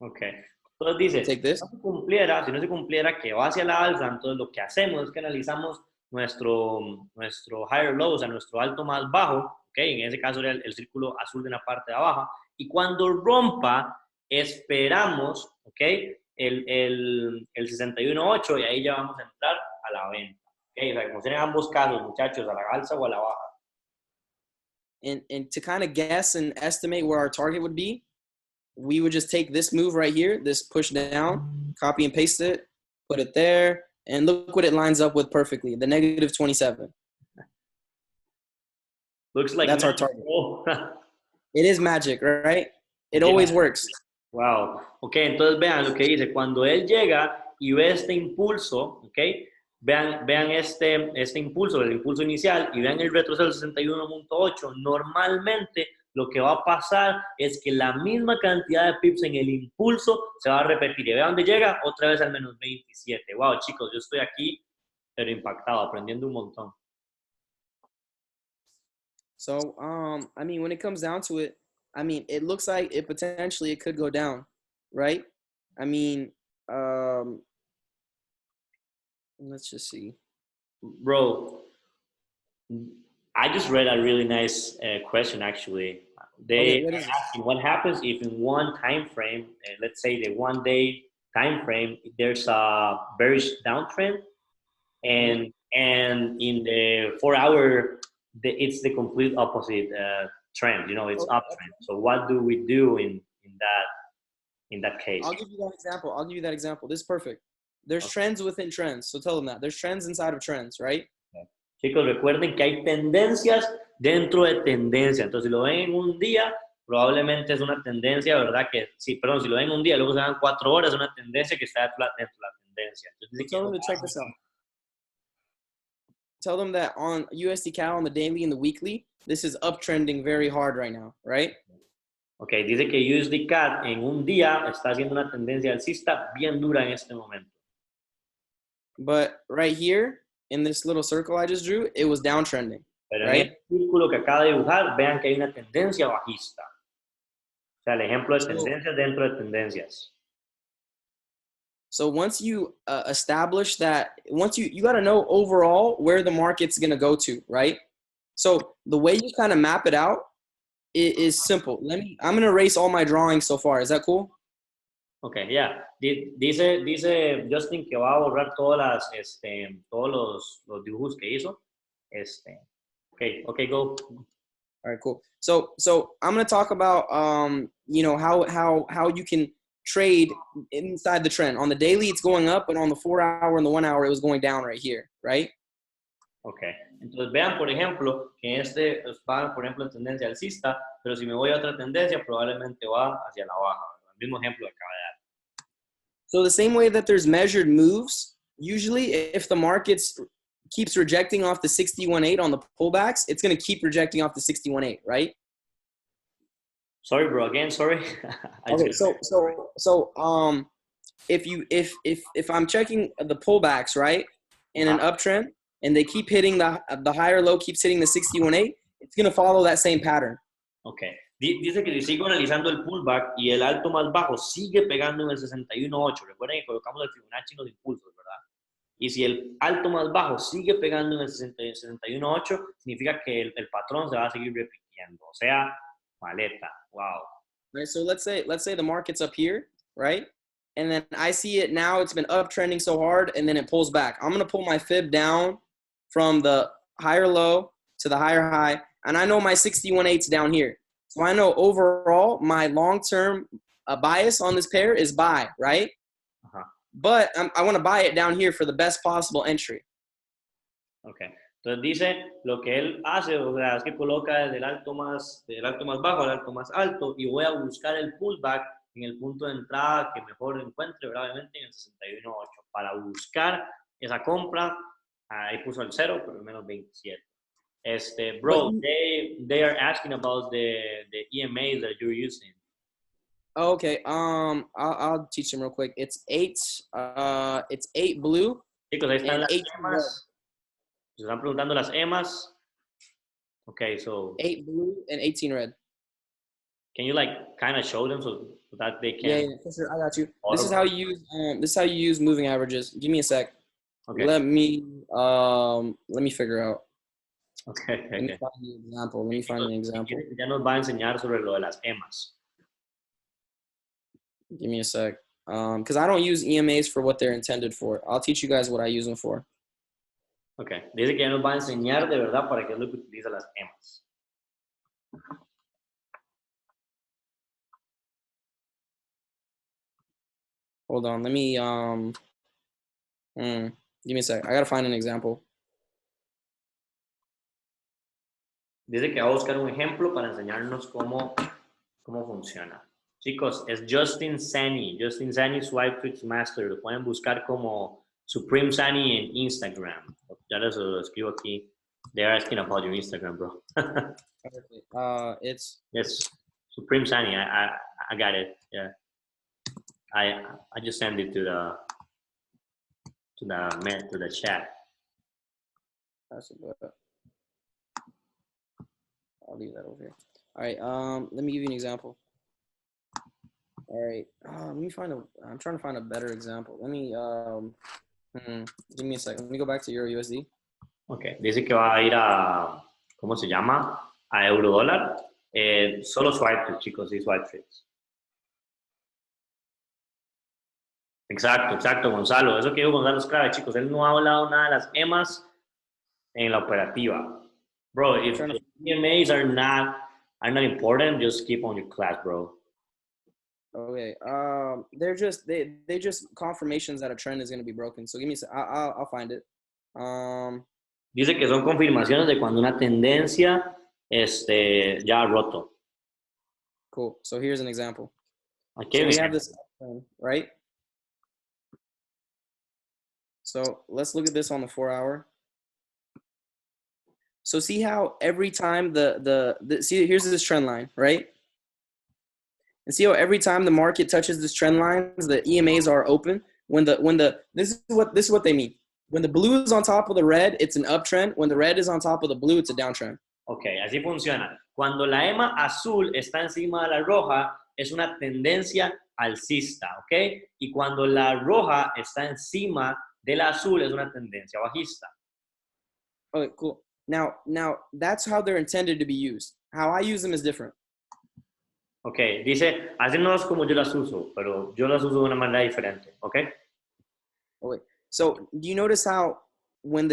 Okay. Entonces dice, Take this. si no se cumpliera que va hacia la alza, entonces lo que hacemos es que analizamos nuestro higher low, o sea, nuestro alto más bajo, okay, en ese caso era el círculo azul de la parte de abajo, y cuando rompa, esperamos, okay, el 61.8 y ahí ya vamos a entrar a la venta. Okay, o sea, como en ambos casos, muchachos, a la alza o a la baja. And to kind of guess and estimate where our target would be, we would just take this move right here, this push down, copy and paste it, put it there, and look what it lines up with perfectly, the negative 27. Looks like that's our target. It is magic, right? It always works. Wow. Ok, entonces vean lo que dice. Cuando él llega y ve este impulso, ok, vean este impulso, el impulso inicial, y vean el retroceso 61.8, normalmente lo que va a pasar es que la misma cantidad de pips en el impulso se va a repetir. Y vean dónde llega, otra vez al menos 27. Wow, chicos, yo estoy aquí, pero impactado, aprendiendo un montón. So, I mean, when it comes down to it, I mean, it looks like it potentially it could go down, right? I mean, let's just see. Bro, I just read a really nice question, actually. They are asking what happens if in one time frame, let's say the 1 day time frame, there's a bearish downtrend, and in the 4 hour, it's the complete opposite trend. You know, it's uptrend. So what do we do in that case? I'll give you that example. This is perfect. There's trends within trends. So tell them that. There's trends inside of trends, right? Chicos, recuerden que hay tendencias dentro de tendencias. Entonces, si lo ven en un día, probablemente es una tendencia, ¿verdad? Si lo ven en un día, luego se dan 4 horas, es una tendencia que está dentro de la tendencia. Entonces, tell them to check this out. Tell them that on USD CAD on the daily and the weekly, this is uptrending very hard right now, right? Ok, dice que USD CAD en un día está haciendo una tendencia alcista bien dura en este momento. But right here, in this little circle I just drew, it was downtrending, Pero right? en el círculo que acaba de dibujar, vean que hay una tendencia bajista. O sea, el ejemplo de tendencias dentro de tendencias. So once you establish that, you got to know overall where the market's going to go to, right? So the way you kind of map it out is simple. I'm going to erase all my drawings so far. Is that cool? Okay, yeah. Dice Justin que va a borrar todos los dibujos que hizo. Okay, go. All right, cool. So I'm going to talk about you know, how you can trade inside the trend. On the daily, it's going up, but on the 4 hour and the 1 hour, it was going down right here, right? Ok, entonces vean, por ejemplo, que este va, por ejemplo, en tendencia alcista, pero si me voy a otra tendencia, probablemente va hacia la baja. El mismo ejemplo que acaba de dar. So the same way that there's measured moves, usually if the markets keeps rejecting off the 61.8 on the pullbacks, it's going to keep rejecting off the 61.8, right? Sorry, bro. Again, sorry. Okay, if I'm checking the pullbacks, right, in an uptrend, and they keep hitting the higher low keeps hitting the 61.8, it's going to follow that same pattern. Okay. Dice que si sigo analizando el pullback y el alto más bajo sigue pegando en el 61.8, recuerden que colocamos el Fibonacci en los impulsos, ¿verdad? Y si el alto más bajo sigue pegando en el 61.8, significa que el patrón se va a seguir repitiendo. O sea, maleta. Wow. Right, so let's say the market's up here, right? And then I see it now, it's been uptrending so hard, and then it pulls back. I'm going to pull my fib down from the higher low to the higher high, and I know my 61.8's down here. So I know overall my long-term bias on this pair is buy, right? But I want to buy it down here for the best possible entry. Okay. Entonces dice, lo que él hace, o sea, es que coloca desde el alto más bajo al alto más alto y voy a buscar el pullback en el punto de entrada que mejor encuentre, brevemente en el 61.8. Para buscar esa compra, ahí puso el 0, pero menos 27. Bro, they are asking about the EMAs that you're using. Okay, I'll teach them real quick. It's 8 blue. Chicos, ahí están las 8 EMAs. Se están preguntando las EMAs. Okay, so 8 blue and 18 red. Can you like kind of show them so that they can? Yeah, for sure. I got you. This is how you use moving averages. Give me a sec. Okay. Let me figure out. Okay. Let me find an example. Ya nos va a enseñar sobre lo de las EMAs. Give me a sec. Because I don't use EMAs for what they're intended for. I'll teach you guys what I use them for. Okay. Dice que ya nos va a enseñar de verdad para qué es lo que utiliza las EMAs. Hold on. Let me give me a sec. I gotta find an example. Dice que va a buscar un ejemplo para enseñarnos cómo funciona. Chicos, es Justin Saini. Justin Saini Swipe Tricks Master. Lo pueden buscar como Supreme Saini en Instagram. Ya les lo escribo aquí. They're asking about your Instagram, bro. It's Supreme Saini. I got it. Yeah. I just sent it to the chat. That's about. I'll leave that over here. All right. Let me give you an example. All right. I'm trying to find a better example. Let me give me a second. Let me go back to Euro USD. Okay. Dice que va a ir a, ¿cómo se llama? A euro dólar. Solo swipe tricks, chicos, y swipe tricks. Exacto, Gonzalo. Eso que dijo Gonzalo es clave, chicos. Él no ha hablado nada de las EMAs en la operativa. Bro, if the EMAs are not important, just keep on your class, bro. Okay. They're just confirmations that a trend is going to be broken. So give me a sec. I'll find it. Dice que son confirmaciones de cuando una tendencia ya ha roto. Cool. So here's an example. Okay. So we have this, right? So let's look at this on the 4 hour. So see how every time see, here's this trend line, right? And see how every time the market touches this trend line, the EMAs are open. This is what they mean. When the blue is on top of the red, it's an uptrend. When the red is on top of the blue, it's a downtrend. Okay, así funciona. Cuando la EMA azul está encima de la roja, es una tendencia alcista, ¿ok? Y cuando la roja está encima de la azul, es una tendencia bajista. Okay, cool. Now that's how they're intended to be used. How I use them is different. Okay, dice, así no es como yo las uso, pero yo las uso de una manera diferente, ¿ok? Okay. So do you notice how when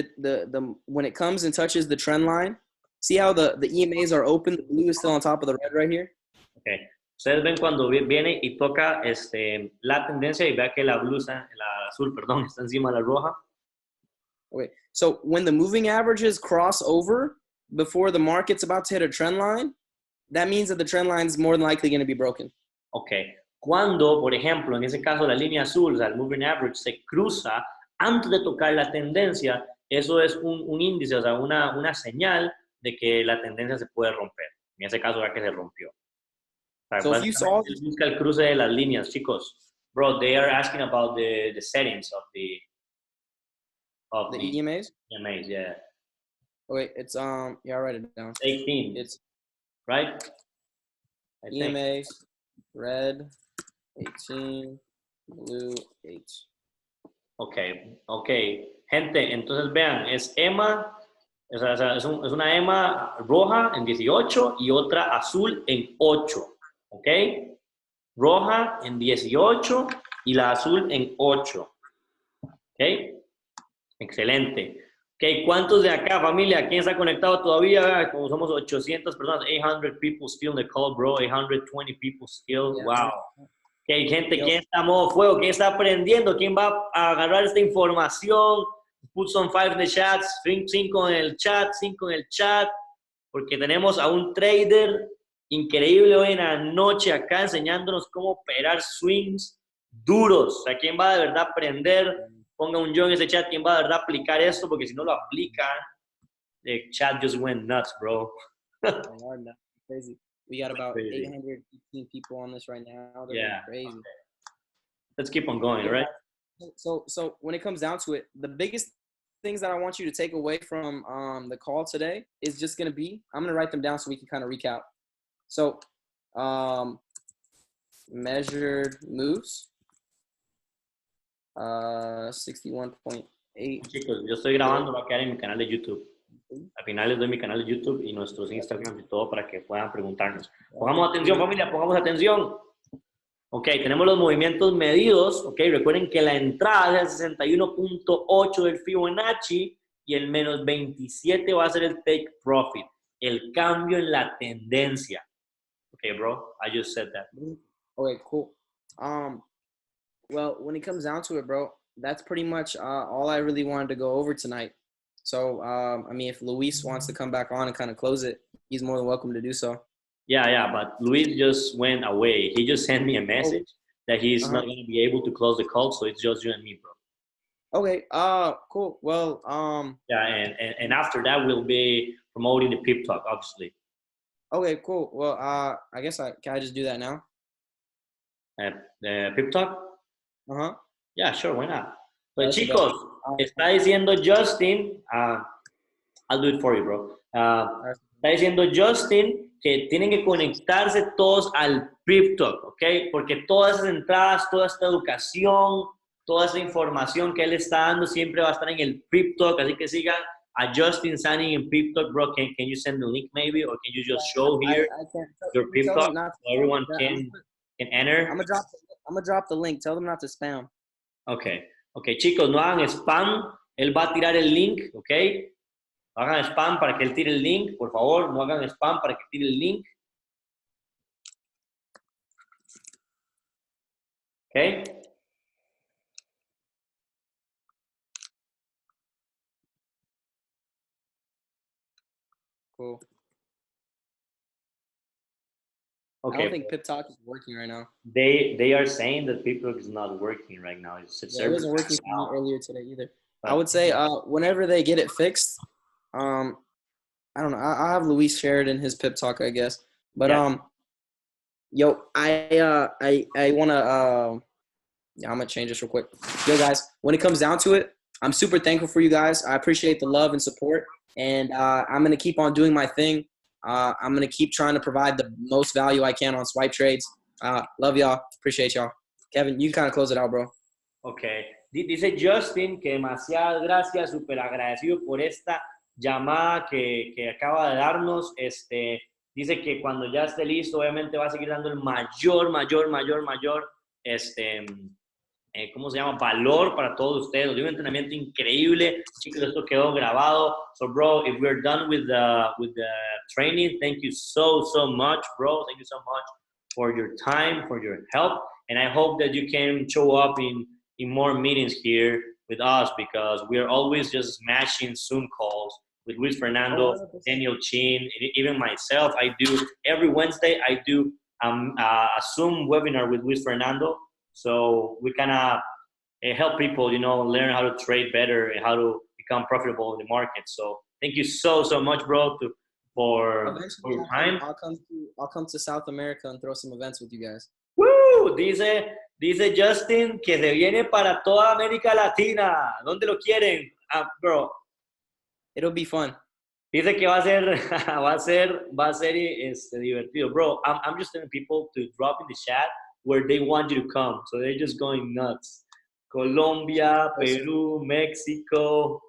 when it comes and touches the trend line, see how the EMAs are open, the blue is still on top of the red right here? Okay. Ustedes ven cuando viene y toca la tendencia y vea que la blusa, la azul, perdón, está encima de la roja. Okay, so when the moving averages cross over before the market's about to hit a trend line, that means that the trend line is more than likely going to be broken. Ok. Cuando, por ejemplo, en ese caso la línea azul, o sea, el moving average, se cruza antes de tocar la tendencia, eso es un índice, o sea, una señal de que la tendencia se puede romper. En ese caso, ya que se rompió. O sea, So if you saw busca el cruce de las líneas, chicos. Bro, they are asking about the settings of the EMAs, EMAs, yeah. okay, it's yeah, I'll write it down. 18, It's right? I think. EMAs, red 18, blue 8. Ok. Gente, entonces vean, es EMA, o sea, es una EMA roja en 18 y otra azul en 8, ¿ok? Roja en 18 y la azul en 8, ¿ok? Excelente. Ok, ¿cuántos de acá, familia? ¿Quién está conectado todavía? Como somos 800 personas, 800 people still in the call, bro, 820 people still, Yeah. wow. Ok, gente, ¿quién está a modo fuego? ¿Quién está aprendiendo? ¿Quién va a agarrar esta información? Put some 5 in the chat, 5 en el chat, 5 en el chat, porque tenemos a un trader increíble hoy en la noche acá enseñándonos cómo operar swings duros. O sea, ¿quién va de verdad a aprender? Ponga un yo en ese chat, ¿quién va de verdad a aplicar esto? Porque si no lo aplican, the chat just went nuts, bro. Crazy. We got about 815 people on this right now. They're Yeah. crazy. Okay. Let's keep on going, right? So when it comes down to it, the biggest things that I want you to take away from the call today is just going to be, I'm going to write them down so we can kind of recap. So measured moves, 61.8. Chicos, yo estoy grabando, va a quedar en mi canal de YouTube. Al final les doy mi canal de YouTube y nuestros Instagram y todo para que puedan preguntarnos. Pongamos atención, familia, pongamos atención. Ok, tenemos los movimientos medidos. Ok, recuerden que la entrada es el 61.8 del Fibonacci y el menos 27 va a ser el take profit. El cambio en la tendencia. Ok, bro, I just said that. Okay, cool. Well, when it comes down to it, bro, that's pretty much all I really wanted to go over tonight. So, I mean, if Luis wants to come back on and kind of close it, he's more than welcome to do so. Yeah, but Luis just went away. He just sent me a message that he's not going to be able to close the call, so it's just you and me, bro. Okay, cool. Well, yeah, and after that, we'll be promoting the Pip Talk, obviously. Okay, cool. Well, I guess can I just do that now? The Pip Talk? Yeah, sure, why not? Pues chicos, está diciendo Justin, I'll do it for you, bro. Está diciendo Justin que tienen que conectarse todos al Pip Talk, ¿ok? Porque todas esas entradas, toda esta educación, toda esa información que él está dando siempre va a estar en el Pip Talk, así que sigan a Justin signing in Pip Talk, bro. Can you send the link maybe, or can you just show here your Pip Talk so everyone can enter? I'm gonna drop the link. Tell them not to spam. Okay, chicos, no hagan spam. Él va a tirar el link, ¿ok? No hagan spam para que él tire el link, por favor. No hagan spam para que tire el link. ¿Ok? Cool. Okay. I don't think Pip Talk is working right now. They are saying that Pip Talk is not working right now. It wasn't working for me earlier today either. But I would say whenever they get it fixed, I don't know. I'll have Luis share it in his Pip Talk, I guess. But yo, I wanna I'm gonna change this real quick. Yo, guys, when it comes down to it, I'm super thankful for you guys. I appreciate the love and support, and I'm gonna keep on doing my thing. I'm gonna keep trying to provide the most value I can on swipe trades. Love y'all. Appreciate y'all. Kevin, you can kind of close it out, bro. Okay. Dice Justin que demasiadas gracias, súper agradecido por esta llamada que acaba de darnos. Dice que cuando ya esté listo, obviamente va a seguir dando el mayor, ¿cómo se llama? Valor para todos ustedes. Un entrenamiento increíble. Chicos, esto quedó grabado. So, bro, if we're done with the training, thank you so much, bro. Thank you so much for your time, for your help. And I hope that you can show up in more meetings here with us, because we are always just smashing Zoom calls with Luis Fernando, Daniel Chin, and even myself. I do every Wednesday. I do a Zoom webinar with Luis Fernando, so we kind of help people, learn how to trade better and how to become profitable in the market. So thank you so much, bro, for your time. I'll come to South America and throw some events with you guys. Woo! Dice Justin que se viene para toda América Latina. ¿Dónde lo quieren, bro? It'll be fun. Dice que va a ser divertido. Bro, I'm just telling people to drop in the chat where they want you to come. So they're just going nuts. Colombia, Peru, Mexico,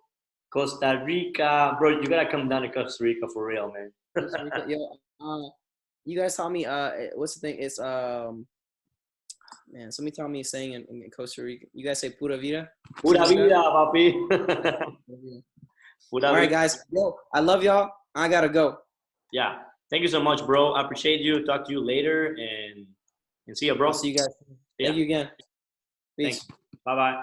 Costa Rica. Bro, you gotta come down to Costa Rica for real, man. Costa Rica, yo, you guys taught me, what's the thing? It's, man, somebody taught me a saying in Costa Rica. You guys say pura vida? Pura vida, papi. All right, guys. Yo, I love y'all. I gotta go. Yeah. Thank you so much, bro. I appreciate you. Talk to you later, and see you, bro. I'll see you guys. Thank you again. Peace. Bye-bye.